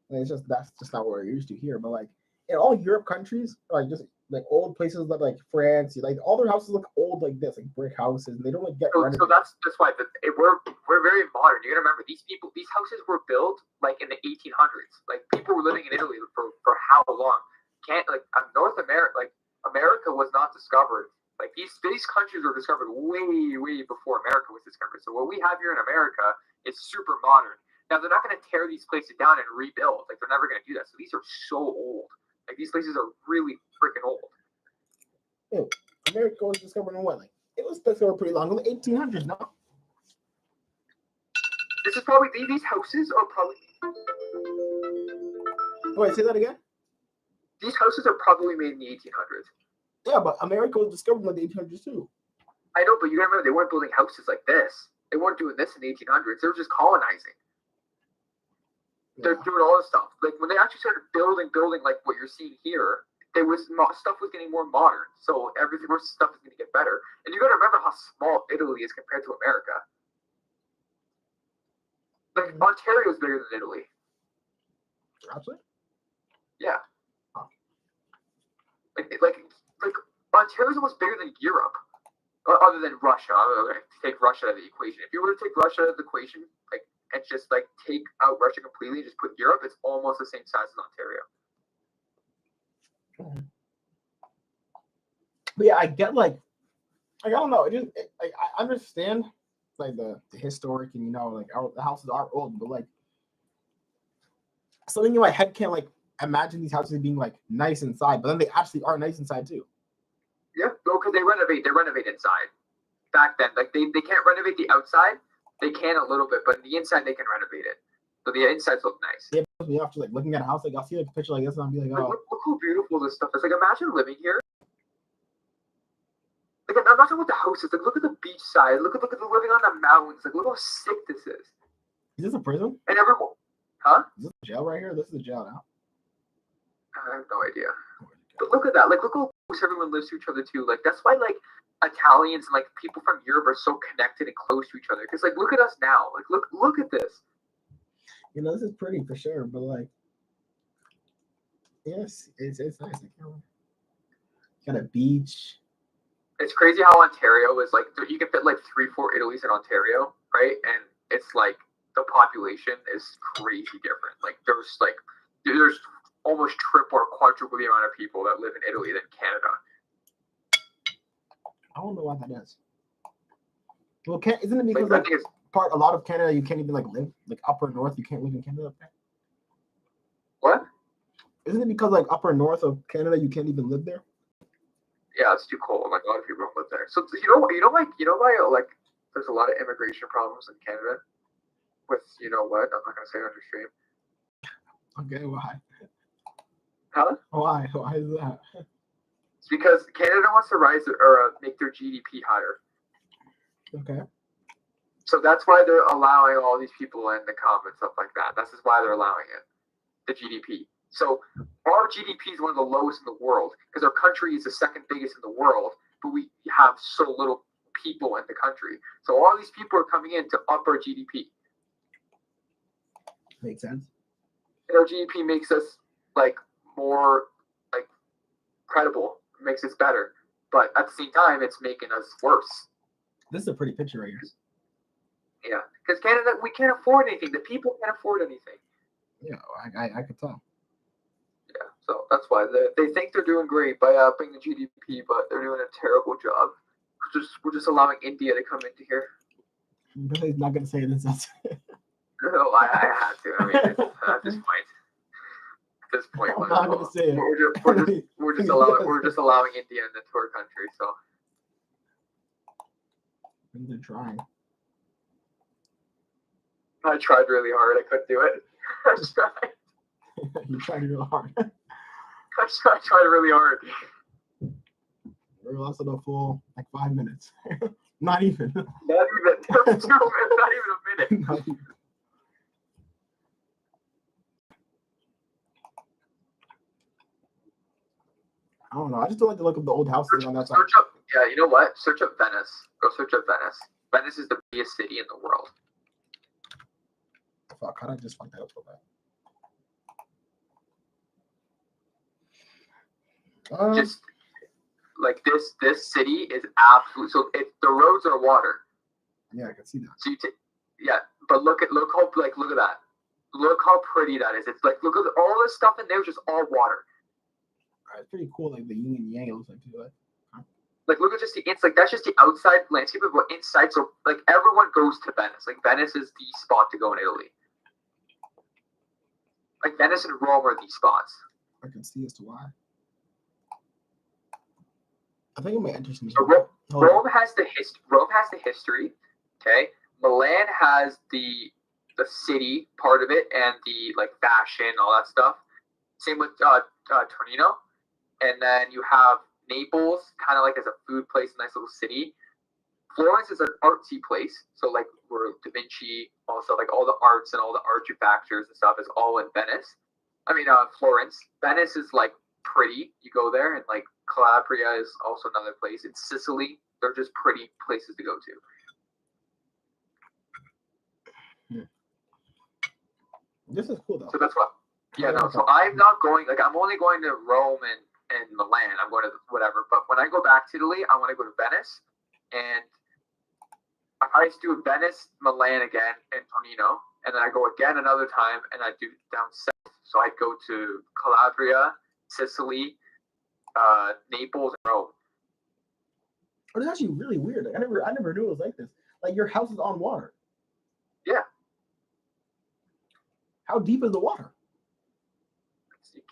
Like, that's just not what we're used to here. But like in all Europe countries, like just like old places like France, like all their houses look old like this, like brick houses, and they don't like get renovated. So that's why we're very modern. You gotta remember these houses were built like in the 1800s. Like people were living in Italy for how long? North America, like America was not discovered. Like these countries were discovered way before America was discovered. So what we have here in America is super modern. Now they're not going to tear these places down and rebuild. Like they're never going to do that. So these are so old. Like these places are really freaking old. Yeah, America was discovered in what? Like it was discovered pretty long in the 1800s. No. This is probably these houses are probably. Wait, say that again. These houses are probably made in the 1800s. Yeah, but America was discovered in the 1800s too. I know, but you gotta remember they weren't building houses like this. They weren't doing this in the 1800s. They were just colonizing. Yeah. They're doing all this stuff. Like when they actually started building like what you're seeing here, stuff was getting more modern. So stuff is going to get better. And you got to remember how small Italy is compared to America. Like Ontario is bigger than Italy. Absolutely. Yeah. Like Ontario is almost bigger than Europe, other than Russia. Take Russia out of the equation. If you were to take Russia out of the equation, like and just like take out Russia completely and just put Europe, it's almost the same size as Ontario. But yeah, I get like I don't know. I understand like the historic and like the houses are old, but like something in my head can't like imagine these houses being like nice inside, but then they actually are nice inside too. Yeah, because they renovate inside. Back then, like they can't renovate the outside. They can a little bit, but the inside they can renovate it. So the insides look nice. Yeah, me after like looking at a house, like I'll see like a picture like this and I'll be like, oh, look how beautiful this stuff is. Like imagine living here. Like I'm not talking about the houses. Like look at the beach side. Look at the living on the mountains. Like look how sick this is. Is this a prison? And everyone, huh? Is this a jail right here? This is a jail now. I have no idea. But look at that. Like look how close everyone lives to each other too. Like that's why like Italians and like people from Europe are so connected and close to each other. Because like look at us now. Like look at this. This is pretty for sure. But like, yes, it's nice. Got a beach. It's crazy how Ontario is like you can fit like 3-4 Italys in Ontario, right? And it's like the population is crazy different. Like there's almost triple or quadruple the amount of people that live in Italy than Canada. I don't know why that is. Well, isn't it because like a lot of Canada you can't even like live like upper north? You can't live in Canada. What? Isn't it because like upper north of Canada you can't even live there? Yeah, it's too cold. Like a lot of people don't live there. So you know why like there's a lot of immigration problems in Canada. With what? I'm not gonna say it under stream. Okay, why? Huh? Why? Why is that? It's because Canada wants to rise or make their GDP higher. Okay. So that's why they're allowing all these people in to come and stuff like that. That's just why they're allowing it, the GDP. So our GDP is one of the lowest in the world because our country is the second biggest in the world, but we have so little people in the country. So all these people are coming in to up our GDP. Makes sense. And our GDP makes us like more like credible, makes us better, but at the same time, it's making us worse. This is a pretty picture right here. Yeah, because Canada, we can't afford anything. The people can't afford anything. Yeah, I could tell. Yeah, so that's why they think they're doing great by upping the GDP, but they're doing a terrible job. We're just allowing India to come into here. He's not going to say this. No, I had to. I mean, at this point. this point. I'm not gonna say it. We're just allowing India into our country. So They're trying. I tried really hard. I couldn't do it. I tried. You tried real hard. I tried really hard. We're also the full like 5 minutes. Not even. Not even. 2 minutes. Not even a minute. Not even. I don't know. I just don't like to look up the old houses on that side. Yeah, you know what? Search up Venice. Go search up Venice. Venice is the biggest city in the world. Fuck, how did I just fuck that up so bad? Just like this city is absolute. So the roads are water. Yeah, I can see that. So but look at that. Look how pretty that is. It's like look at all this stuff in there, just all water. It's pretty cool, like the yin and yang. It looks like too. Like look at just it's like that's just the outside landscape, but inside. So like everyone goes to Venice. Like Venice is the spot to go in Italy. Like Venice and Rome are these spots. I can see as to why. I think it might interest me. So Rome has the history. Okay, Milan has the city part of it and the like fashion, all that stuff. Same with Torino, and then you have Naples, kind of like as a food place, nice little city. Florence is an artsy place, so like where Da Vinci, also like all the arts and all the artifactures and stuff is all in Venice. I mean, Florence. Venice is like pretty. You go there, and like Calabria is also another place. In Sicily, they're just pretty places to go to. This is cool though. So that's what. Yeah, no. So I'm not going. Like I'm only going to Rome and Milan. I'm going to whatever. But when I go back to Italy, I want to go to Venice, and I used to do Venice, Milan again, and Torino, and then I go again another time, and I do down south. So I go to Calabria, Sicily, Naples, and Rome. But it's actually really weird. Like, I never knew it was like this. Like your house is on water. Yeah. How deep is the water?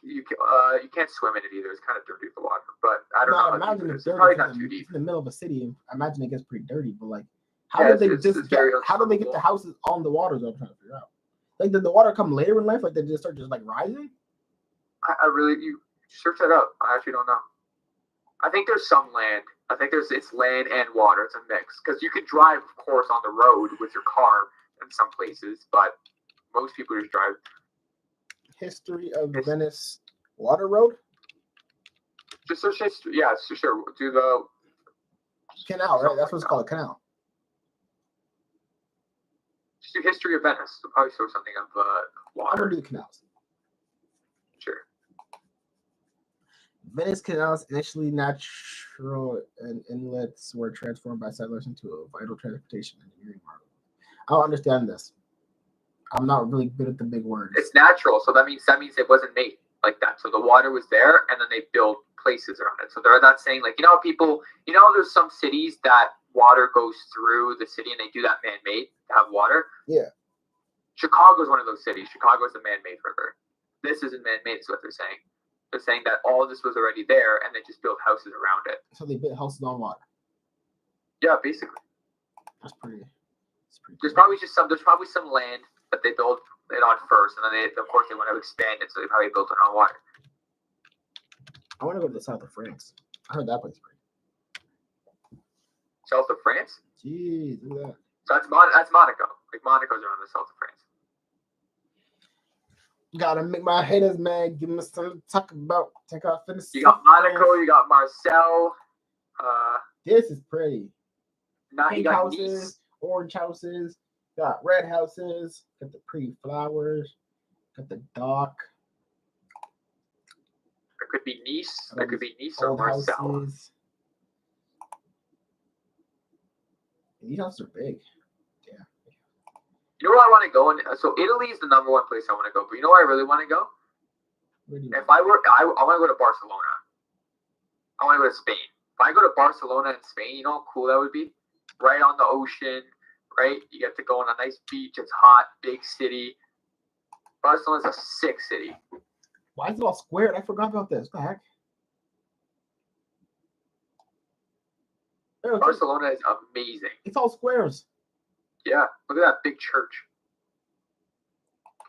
You can't swim in it either. It's kind of dirty, the water. But I don't know. I imagine it's dirty. Probably not too deep. It's in the middle of a city. I imagine it gets pretty dirty. But like, how did they get the houses on the water? Is what I'm trying to figure out. Like, did the water come later in life? Like, they just start like rising? You search that up. I actually don't know. I think there's some land. I think it's land and water. It's a mix because you can drive, of course, on the road with your car in some places, but most people just drive. History of Venice Water Road. Just search history. Yeah, sure. Do the canal, right? That's what it's called, a canal. Just do history of Venice. So probably show something of water. I'm gonna do the canals. Sure. Venice canals, initially natural and inlets, were transformed by settlers into a vital transportation engineering marvel. I don't understand this. I'm not really good at the big words. It's natural, so that means it wasn't made like that. So the water was there, and then they built places around it. So they're not saying like there's some cities that water goes through the city, and they do that man-made to have water. Yeah. Chicago is one of those cities. Chicago is the man-made river. This isn't man-made. Is what they're saying. They're saying that all this was already there, and they just built houses around it. So they built houses on water. Yeah, basically. That's pretty. There's probably some land that they built it on first, and then of course they want to expand it, so they probably built it on water. I want to go to the south of France. I heard that place pretty. South of France? Jeez, look at that. So that's Monaco. Like Monaco's around the south of France. Gotta make my haters mad. Give me something to talk about. Take off in the. You got Monaco. You got Marseille. This is pretty. Pink houses, Nice. Orange houses. Got red houses. Got the pretty flowers. Got the dock. It could be Nice. It could be Nice or Marseille. Houses. These houses are big. Yeah. You know where I want to go? So Italy is the number one place I want to go. But you know where I really want to go? I want to go to Barcelona. I want to go to Spain. If I go to Barcelona and Spain, you know how cool that would be? Right on the ocean, right? You get to go on a nice beach. It's hot, big city. Barcelona's a sick city. Why is it all squared? I forgot about this. What the heck? Barcelona is amazing. It's all squares. Yeah, look at that big church.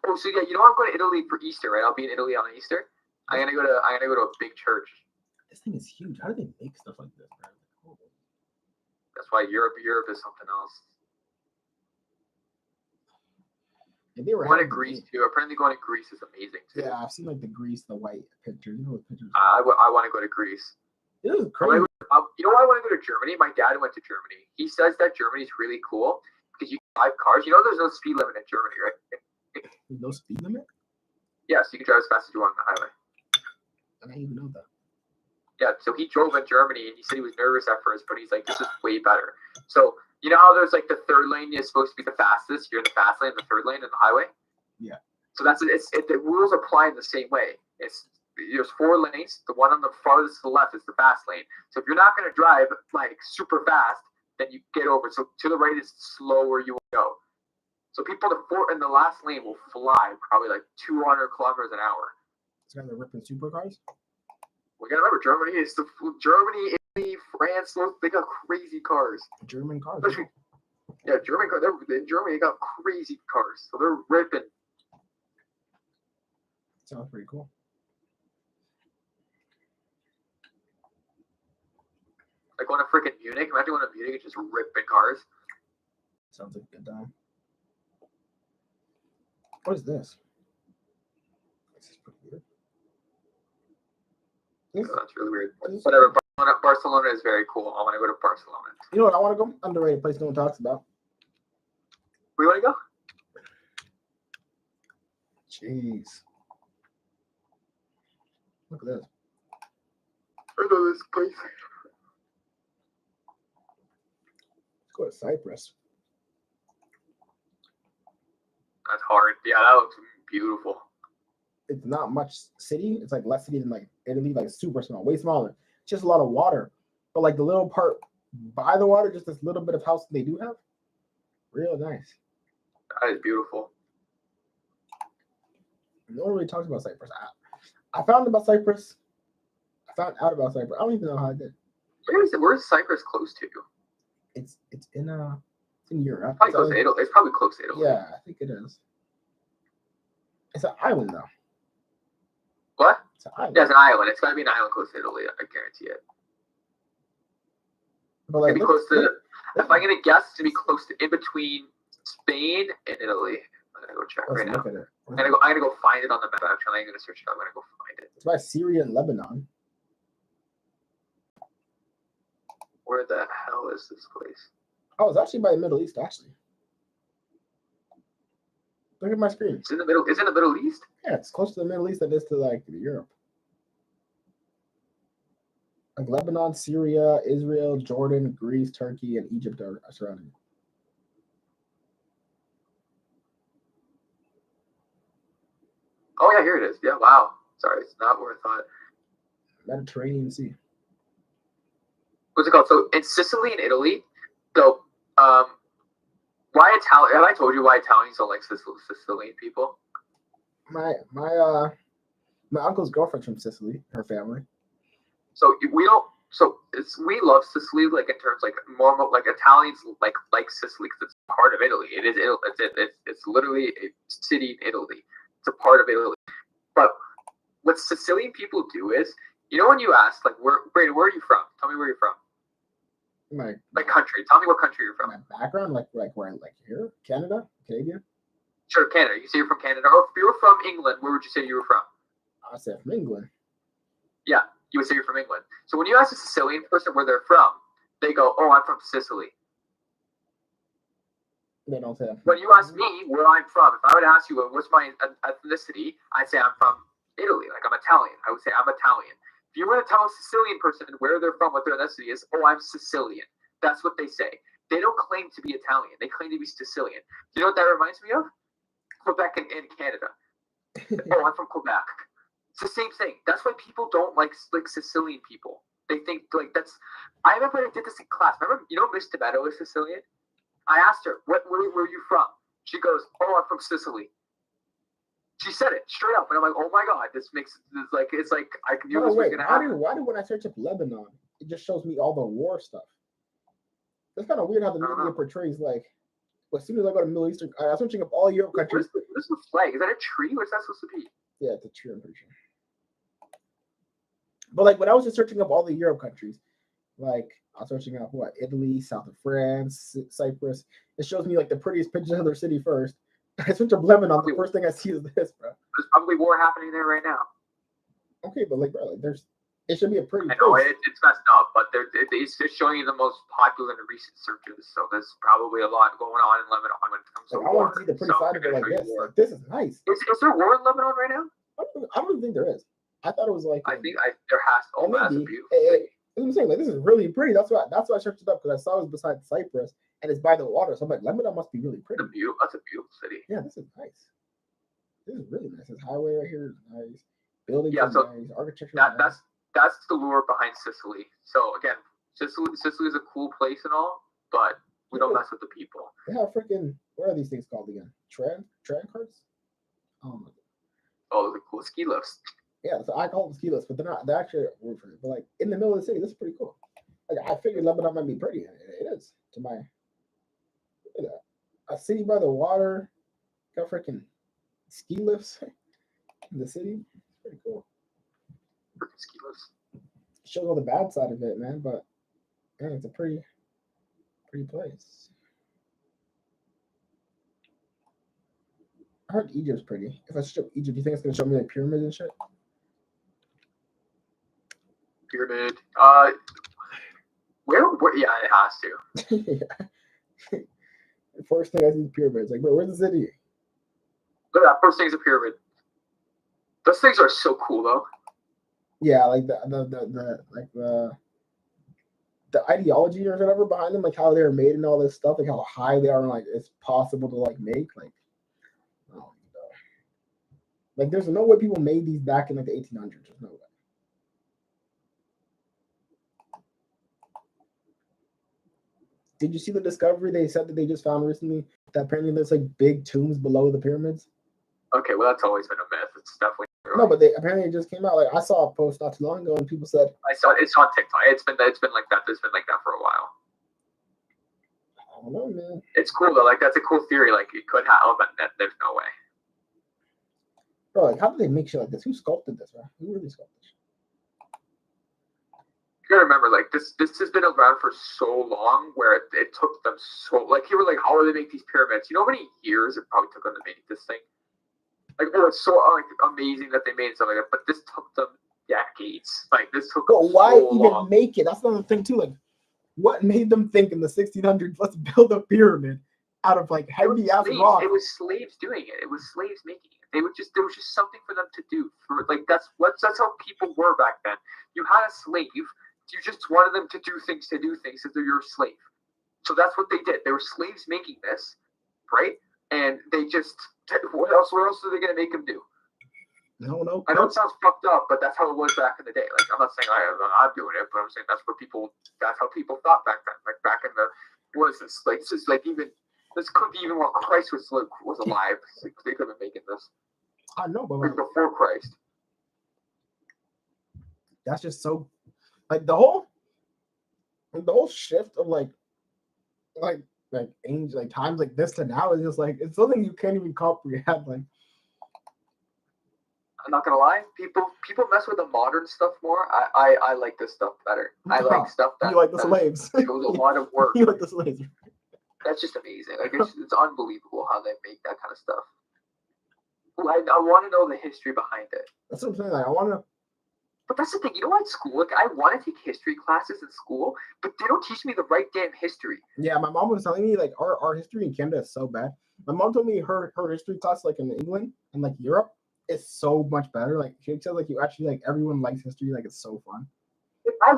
Oh, so yeah, you know I'm going to Italy for Easter, right? I'll be in Italy on Easter. I'm gonna go to a big church. This thing is huge. How do they make stuff like this, bro? Oh. That's why Europe is something else. They were going to Greece too. Apparently, going to Greece is amazing too. Yeah, I've seen like the white pictures. You know what pictures? I want to go to Greece. It is crazy. You know why I want to go to Germany? My dad went to Germany. He says that Germany is really cool because you can drive cars. You know, there's no speed limit in Germany, right? There's no speed limit? Yes, you can drive as fast as you want on the highway. I didn't even know that. Yeah, so he drove in Germany and he said he was nervous at first, but he's like, this is way better. So, you know how there's like the third lane is supposed to be the fastest? You're in the fast lane, the third lane in the highway? Yeah. So the rules apply in the same way. There's 4 lanes. The one on the farthest to the left is the fast lane. So if you're not going to drive like super fast, then you get over. So to the right is slower you will go. So people in the last lane will fly probably like 200 kilometers an hour. These guys are ripping supercars? We gotta remember Germany, Italy, France. They got crazy cars. German cars. Yeah, German cars. In Germany, they got crazy cars, so they're ripping. Sounds pretty cool. Like going to freaking Munich. Imagine going to Munich and just ripping cars. Sounds like a good time. What is this? This is pretty weird. That's really weird. Whatever. Barcelona is very cool. I want to go to Barcelona. You know what? I want to go. Underrated place no one talks about. Where you want to go? Jeez. Look at this. I know this place. Let's go to Cyprus. That's hard. Yeah, that looks beautiful. It's not much city. It's like less city than like Italy, like super small, way smaller. Just a lot of water. But like the little part by the water, just this little bit of house they do have. Real nice. That is beautiful. No one really talks about Cyprus. I found out about Cyprus. I don't even know how I did. Where's Cyprus close to? It's in Europe. Probably close to Italy. It's probably close to Italy. Yeah, I think it is. It's an island though. What? It's an island. Yeah, it's an island. It's gotta be an island close to Italy. I guarantee it. But like, maybe close to. If I'm gonna guess, it's gonna be close to in between Spain and Italy. I'm gonna go check right now. I'm gonna go find it on the map. Actually, I'm gonna search it. I'm gonna go find it. It's by Syria and Lebanon. Where the hell is this place? Oh, it's actually by the Middle East. Actually, look at my screen. It's in the middle. Is it in the Middle East? Yeah, it's close to the Middle East than it is to like Europe. Like Lebanon, Syria, Israel, Jordan, Greece, Turkey, and Egypt are surrounding. Oh yeah, here it is. Yeah, wow. Sorry, it's not where I thought. Mediterranean Sea. What's it called? So in Sicily and Italy. So, why Italian? Have I told you why Italians don't like Sicilian people? My uncle's girlfriend's from Sicily. Her family. So we don't. So we love Sicily, like in terms like more like Italians like Sicily because it's part of Italy. It is. It's literally a city in Italy. It's a part of Italy. But what Sicilian people do is, you know, when you ask like, Brady, where are you from? Tell me where you're from. My country. Tell me what country you're from. My background, like where, like here, Canada, Canadian. Sure, Canada. You say you're from Canada, or if you were from England, where would you say you were from? I said from England. Yeah, you would say you're from England. So when you ask a Sicilian person where they're from, they go, "Oh, I'm from Sicily." They don't say that. When you ask me where I'm from, if I would ask you what's my ethnicity, I'd say I'm from Italy. Like I'm Italian. I would say I'm Italian. If you were to tell a Sicilian person where they're from, what their ethnicity is, oh, I'm Sicilian. That's what they say. They don't claim to be Italian. They claim to be Sicilian. You know what that reminds me of? Quebec in Canada. Oh, I'm from Quebec. It's the same thing. That's why people don't like Sicilian people. They think like that's. I remember I did this in class. Remember, you know, Miss Tomato is Sicilian. I asked her, where are you from? She goes, oh, I'm from Sicily. She said it straight up, and I'm like, oh my god, it's like I knew this was gonna happen. Why do when I search up Lebanon, it just shows me all the war stuff? It's kind of weird how the media portrays like. Well, as soon as I go to Middle Eastern, I was searching up all Europe countries. What is the flag? Is that a tree? What's that supposed to be? Yeah, it's a tree, I'm pretty sure. But like when I was just searching up all the Europe countries, like I was searching up Italy, south of France, Cyprus. It shows me like the prettiest pictures of their city first. I search up Lebanon. The first thing I see is this, bro. There's probably war happening there right now. Okay, but like, bro, like it should be a pretty. I know it's messed up, but it's just showing you the most popular in the recent searches. So there's probably a lot going on in Lebanon when it comes to war. I want to see the pretty side of it like this. Like, this is nice. Is there war in Lebanon right now? I don't think there is. I thought it was like. I think there has to. Oh, that's a beautiful city. I'm saying like this is really pretty. That's why I searched it up because I saw it was beside Cyprus and it's by the water. So I'm like, Lebanon must be really pretty. That's a beautiful city. Yeah, this is nice. This is really nice. This highway right here is nice. Buildings are nice. Architecture. That's the lure behind Sicily. So again, Sicily is a cool place and all, but we don't mess with the people. They have freaking what are these things called again? Tram carts? Oh my god. Oh, the cool ski lifts. Yeah, so I call them ski lifts, but they're actually a word for it. But like in the middle of the city, this is pretty cool. Like I figured Lebanon might be pretty. It is to my. Look at that. A city by the water, got freaking ski lifts in the city. It's pretty cool. Freaking ski lifts. Shows all the bad side of it, man. But man, it's a pretty place. I heard Egypt's pretty. If I show Egypt, do you think it's gonna show me like pyramids and shit? Pyramid. Where? Yeah, it has to. Yeah. The first thing I see is pyramids. Like, bro, where's the city? Look at that. First thing is a pyramid. Those things are so cool, though. Yeah, like the ideology or whatever behind them, like how they're made and all this stuff, like how high they are, and like it's possible to like make. Like, oh no. Like, there's no way people made these back in like the 1800s. There's no way. Did you see the discovery they said that they just found recently? That apparently there's like big tombs below the pyramids. Okay, well that's always been a myth. It's definitely true. No, but apparently it just came out. Like I saw a post not too long ago, and people said I saw it's on TikTok. It's been like that. It's been like that for a while. I don't know, man. It's cool though. Like that's a cool theory. Like it could happen, but there's no way. Bro, like how did they make shit like this? Who sculpted this, bro? Who really sculpted this? You gotta remember, like this has been around for so long, where it took them so like you were like, how do they make these pyramids? You know how many years it probably took them to make this thing? Like, oh, it's so like amazing that they made something like that, but this took them decades. Like this took. But why so even long. make it? That's another thing too. Like, what made them think in the 1600s? Let's build a pyramid out of like heavy ass rock. It was slaves doing it. It was slaves making it. There was just something for them to do. For like that's how people were back then. You had a slave. You just wanted them to do things because they're your slave. So that's what they did. They were slaves making this, right? And they just what else are they gonna make them do? No. I know it sounds fucked up, but that's how it was back in the day. Like I'm not saying I'm doing it, but I'm saying that's how people thought back then. Like back in the what is this? Like this is like even this could be even while Christ was alive. Like, they could have been making this. I know, but like before Christ. That's just so like the whole shift of like age, like times like this to now is just like it's something you can't even comprehend. Like I'm not gonna lie, people mess with the modern stuff more. I like this stuff better. I like stuff that you like the slaves. Shows a lot of work. You like the slaves. That's just amazing. Like it's unbelievable how they make that kind of stuff. I want to know the history behind it. That's what I'm saying. Like, I want to. But that's the thing. You know, at school, like I want to take history classes in school, but they don't teach me the right damn history. Yeah, my mom was telling me like our history in Canada is so bad. My mom told me her history class like in England and like Europe is so much better. Like she said, like you actually like everyone likes history. Like it's so fun. I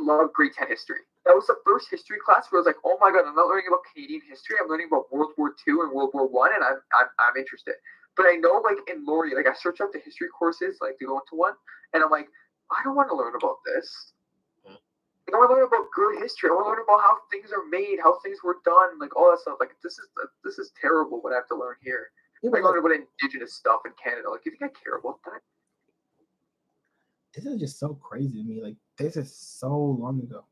love grade 10 history. That was the first history class where I was like, oh my god, I'm not learning about Canadian history. I'm learning about World War II and World War I, and I'm interested. But I know, like in Laurier, like I search up the history courses, like to go into one, and I'm like, I don't want to learn about this. I want to learn about good history. I want to learn about how things are made, how things were done, like all that stuff. Like this is terrible what I have to learn here. Yeah, I but learned about indigenous stuff in Canada. Like, you think I care about that? this is just so crazy to me. Like, this is so long ago.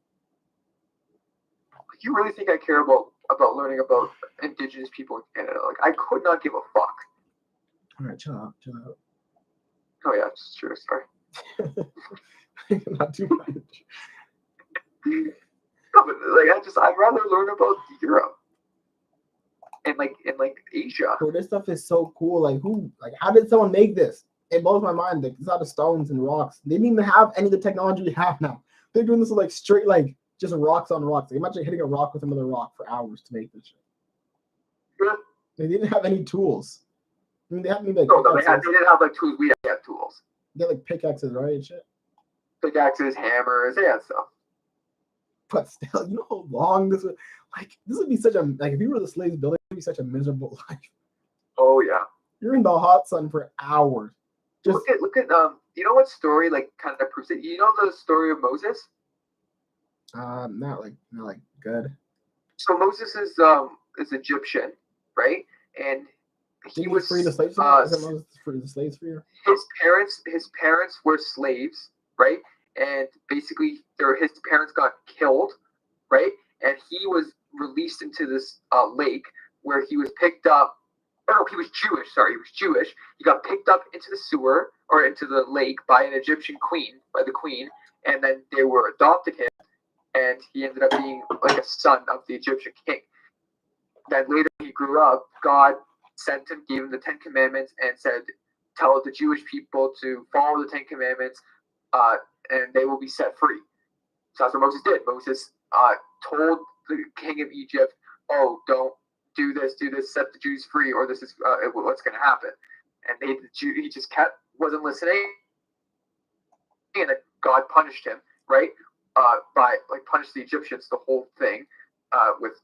Like, you really think I care about learning about indigenous people in Canada? Like, I could not give a fuck. All right, chill out, chill out. Oh yeah, it's true. Sorry. Not too much. No, but like I'd rather learn about Europe and like Asia. Bro, this stuff is so cool. Like how did someone make this? It blows my mind. Like it's out of stones and rocks. They didn't even have any of the technology we have now. They're doing this with like straight like just rocks on rocks. Like, imagine hitting a rock with another rock for hours to make this shit. Yeah. They didn't have any tools. I mean, they had maybe like no, they didn't have like tools. We had tools. They had like pickaxes, right? And shit. Pickaxes, hammers, they had stuff. But still, you know how long this would this would be such a like if you were the slaves building, it would be such a miserable life. Oh yeah. You're in the hot sun for hours. Just look at you know what story like kind of proves it? You know the story of Moses? Not like good. So Moses is Egyptian, right? And he was free the slaves. Free the slaves for you? His parents were slaves, right? And basically, his parents got killed, right? And he was released into this lake where he was picked up. Oh no, he was Jewish. Sorry, he was Jewish. He got picked up into the sewer or into the lake by an Egyptian queen, and then they were adopted him, and he ended up being like a son of the Egyptian king. Then later he grew up. God sent him, gave him the 10 Commandments, and said, "Tell the Jewish people to follow the 10 Commandments, and they will be set free." So that's what Moses did. Moses told the king of Egypt, "Oh, don't do this, set the Jews free, or this is what's going to happen." And he just wasn't listening, and then God punished him, right? By punished the Egyptians, the whole thing, with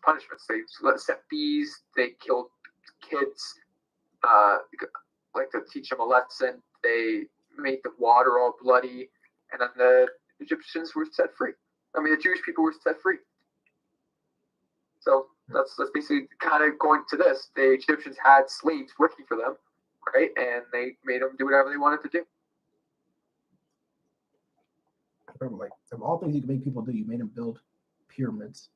punishments. They set bees, they killed kids, to teach them a lesson. They made the water all bloody, and then the Egyptians were set free. The Jewish people were set free. So that's basically kind of going to this. The Egyptians had slaves working for them, right? And they made them do whatever they wanted to do. Like of all things you can make people do, you made them build pyramids.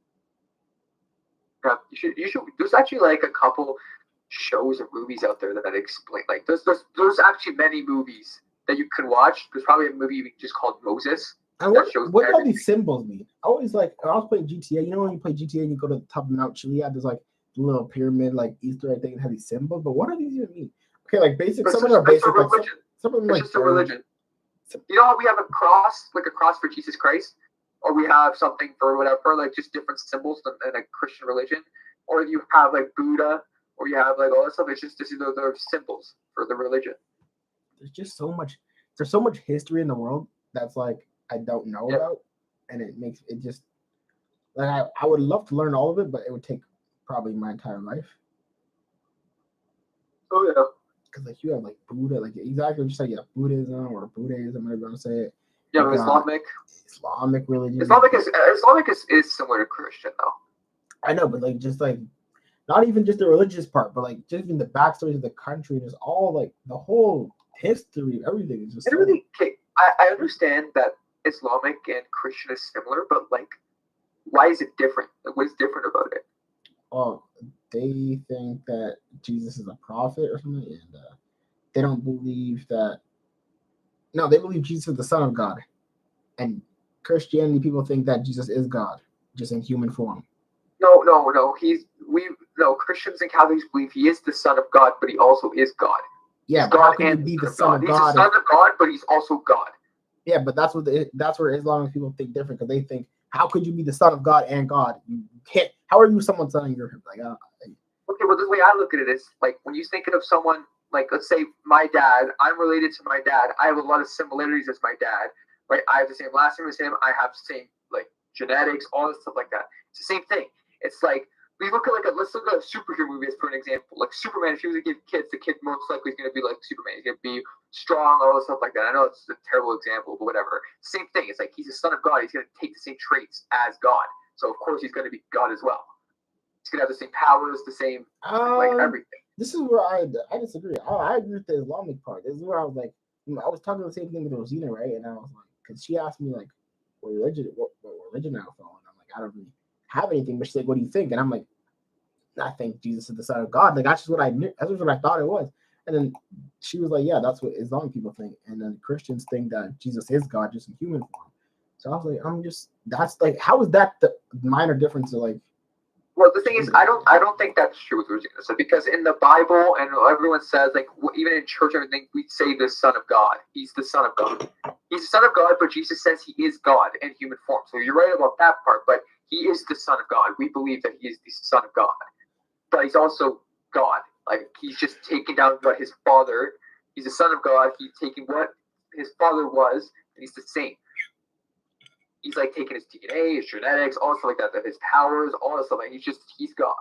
Yeah, you should. There's actually like a couple shows or movies out there that explain. Like there's actually many movies that you can watch. There's probably a movie just called Moses. And what do all these symbols mean? I was playing GTA. You know when you play GTA and you go to the top of Mount Chiliad, there's like a little pyramid, like Easter egg thing, and have these symbols. But what do these even mean? Okay, like basic. Some of them are basic. Some of them it's just a religion. You know how we have a cross for Jesus Christ, or we have something for whatever, like just different symbols in a Christian religion, or you have like Buddha, or you have like all that stuff. It's just they're symbols for the religion. There's just so much. There's so much history in the world that's like I don't know about, and it makes it just like I would love to learn all of it, but it would take probably my entire life. Oh yeah. Because like you have like Buddha, like exactly just like Buddhism or Buddhism, whatever you want to say it. Yeah, like, Islamic religion. Islamic is similar to Christian though. I know, but like just like not even just the religious part, but like just even the backstories of the country, just all like the whole history, everything is just. I understand that Islamic and Christian is similar, but like, why is it different? Like, what is different about it? Oh, they think that Jesus is a prophet or something, and they don't believe that. No, they believe Jesus is the Son of God, and Christianity people think that Jesus is God, just in human form. No. Christians and Catholics believe he is the Son of God, but he also is God. Yeah, he's but God how can he be the Son of God? He's the Son of God, but he's also God. Yeah, but that's where Islamic people think different, because they think, how could you be the Son of God and God? You can't. How are you someone's son? You're like, Okay, well, the way I look at it is like when you're thinking of someone, like let's say my dad. I'm related to my dad. I have a lot of similarities as my dad, right? I have the same last name as him. I have the same like genetics, all this stuff like that. It's the same thing. It's like we look at let's look at a superhero movie for an example. Like Superman, if he was to give kids, the kid most likely is going to be like Superman. He's going to be strong, all this stuff like that. I know it's a terrible example, but whatever. Same thing. It's like he's a son of God. He's going to take the same traits as God. So of course he's going to be God as well. He's going to have the same powers, the same like everything. This is where I disagree. I agree with the Islamic part. This is where I was like, I was talking the same thing with Rosina, right? And I was like, because she asked me like, what religion I follow, and I'm like, I don't really have anything. But she's like, what do you think? And I'm like, I think Jesus is the Son of God. Like that's just what I knew. That's just what I thought it was. And then she was like, yeah, that's what Islamic people think. And then Christians think that Jesus is God, just in human form. So I was like, that's like, how is that the minor difference of like? Well, the thing is, I don't think that's true with Rosina. So because in the Bible and everyone says, like, even in church, everything, we say the Son of God. He's the Son of God. He's the Son of God, but Jesus says he is God in human form. So you're right about that part, but he is the Son of God. We believe that he is the Son of God, but he's also God. Like, he's just taking down what his Father. He's the Son of God. He's taking what his Father was, and he's the same. He's like taking his DNA, his genetics, all stuff like that, his powers, all that stuff. Like he's God.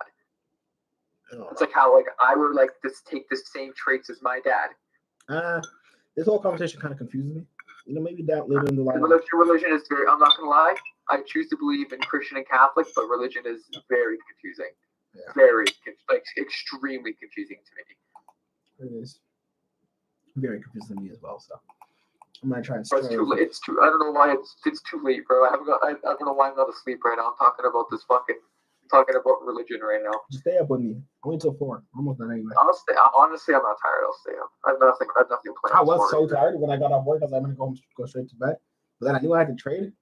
It's like how like I would like take the same traits as my dad. This whole conversation kind of confuses me. You know, maybe that later in the line. Religion is very. I'm not gonna lie. I choose to believe in Christian and Catholic, but religion is very confusing. Yeah. Very extremely confusing to me. It is very confusing to me as well. So. I'm gonna try and. It's too late. It's too. I don't know why it's too late, bro. I don't know why I'm not asleep right now. I'm talking about religion right now. Just stay up with me. Only till 4. Almost done anyway. Honestly, I'm not tired. I'll stay up. I have nothing planned. I was so tired when I got off work. I was like, I'm gonna go straight to bed. But then I knew I had to trade.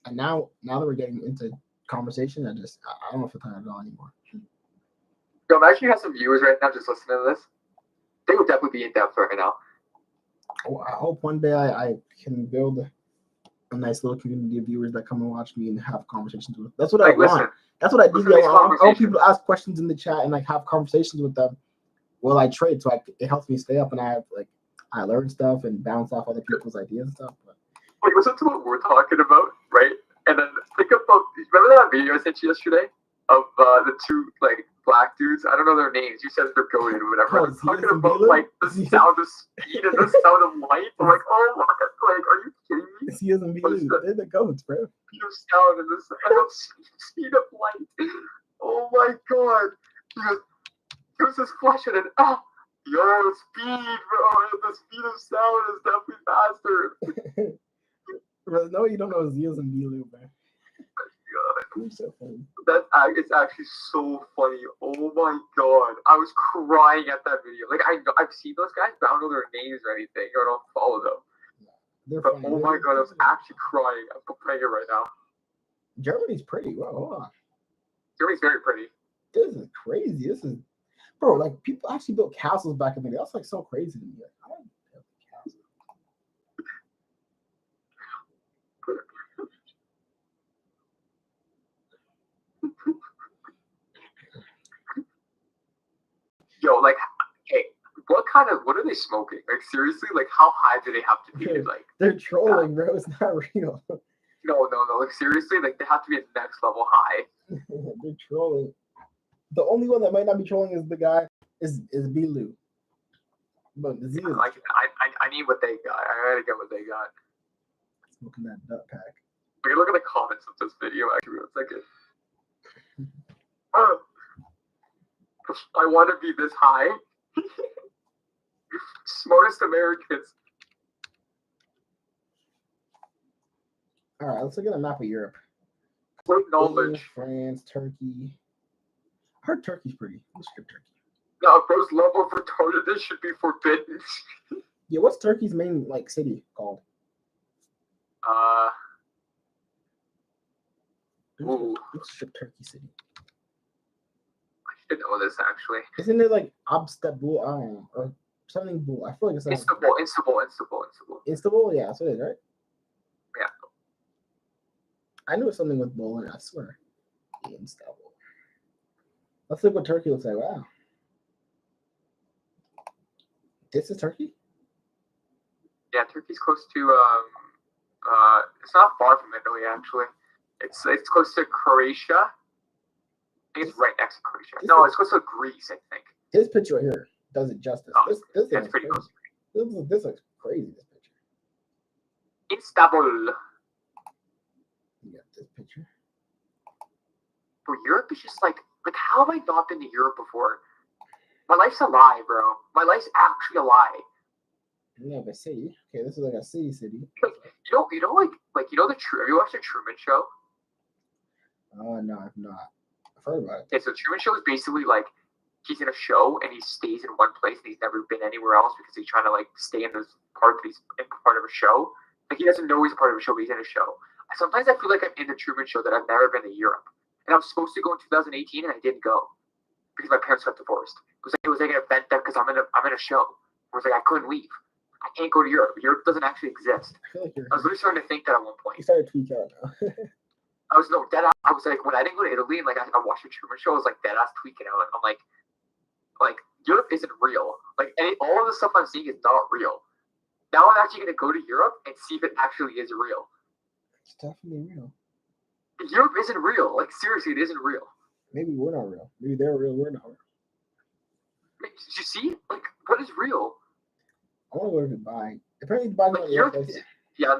And now that we're getting into conversation, I don't feel tired at all anymore. Yo, imagine you have some viewers right now just listening to this. They would definitely be in depth right now. I hope one day I can build a nice little community of viewers that come and watch me and have conversations with. That's what I want. That's what I do. I want people to ask questions in the chat and like have conversations with them while I trade. So it helps me stay up and I learn stuff and bounce off other people's ideas and stuff. But wait, listen to what we're talking about, right? And then think about, remember that video I sent you yesterday of the two like black dudes? I don't know their names. You said they're goated or whatever. I'm talking about like the sound of speed and the sound of light. I'm like, oh my god, like, are you kidding me? They're the goats, bro. Speed of sound and the speed of light. Oh my god. He was just flashing and yo, speed, bro. The speed of sound is definitely faster. Bro, no, you don't know Zeus and Bilu, man. God. So funny. It's actually so funny. Oh my god. I was crying at that video. Like I've seen those guys, but I don't know their names or anything. I don't follow them. But oh my god, I was actually crying. I'm playing it right now. Germany's pretty. Wow, hold on. Germany's very pretty. This is crazy. This is, bro, like people actually built castles back in the day. That's like so crazy to me. Like, I don't build castles. Yo, like, hey, what are they smoking? Like, seriously, like, how high do they have to be? Like, they're trolling, bro. It's not real. No. Like, seriously, like, they have to be at next level high. They're trolling. The only one that might not be trolling is the guy is Bilu. But the Z is like, I need what they got. I gotta get what they got. Smoking that nut pack. Okay, look at the comments of this video. Actually, 1 second. I want to be this high. Smartest Americans. All right, let's look at a map of Europe. Great knowledge. France, Turkey. I heard Turkey's pretty. Let's skip Turkey. No, bro's level of retardedness should be forbidden. Yeah, what's Turkey's main like city called? Let's skip Turkey city. I should know this actually. Isn't it like Istanbul? I don't know, or something bull. I feel like it's like Istanbul, yeah, that's what it is, right? Yeah. I knew it was something with bull in it, I swear. Istanbul. Let's look what Turkey looks like. Wow. This is Turkey? Yeah, Turkey's close to it's not far from Italy actually. It's close to Croatia. I think it's right next to Croatia. No, it's close to Greece, I think. This picture right here does it justice. Oh, this it's pretty close. This looks crazy, this picture. Istanbul. You got this picture. Bro, Europe is just like how have I not been to Europe before? My life's a lie, bro. My life's actually a lie. Yeah, but city. Okay, this is like a city. Like you know, have you watched the Truman Show? No, I've not. I've heard about it. Okay, so Truman Show is basically like he's in a show and he stays in one place and he's never been anywhere else because he's trying to like stay in this part that he's in part of a show. Like he doesn't know he's part of a show, but he's in a show. Sometimes I feel like I'm in the Truman Show that I've never been to Europe, and I was supposed to go in 2018 and I didn't go because my parents got divorced. It was like an event that because I'm in a show. I was like I couldn't leave. I can't go to Europe. Europe doesn't actually exist. I feel like I was really starting to think that at one point. You started tweaking out now. I was like when I didn't go to Italy and like I watched the Truman Show, I was like dead ass tweaking out. I'm like Europe isn't real. Like all of the stuff I'm seeing is not real. Now I'm actually gonna go to Europe and see if it actually is real. It's definitely real. Europe isn't real. Like seriously, it isn't real. Maybe we're not real. Maybe they're real. We're not real. Did you see? Like what is real? I want to go to Dubai. Apparently, Dubai's not real place. Yeah,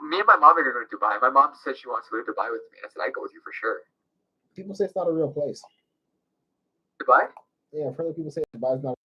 me and my mom are gonna go to Dubai. My mom said she wants to go to Dubai with me. I said I'd go with you for sure. People say it's not a real place. Dubai? Yeah, I've heard people say Dubai's not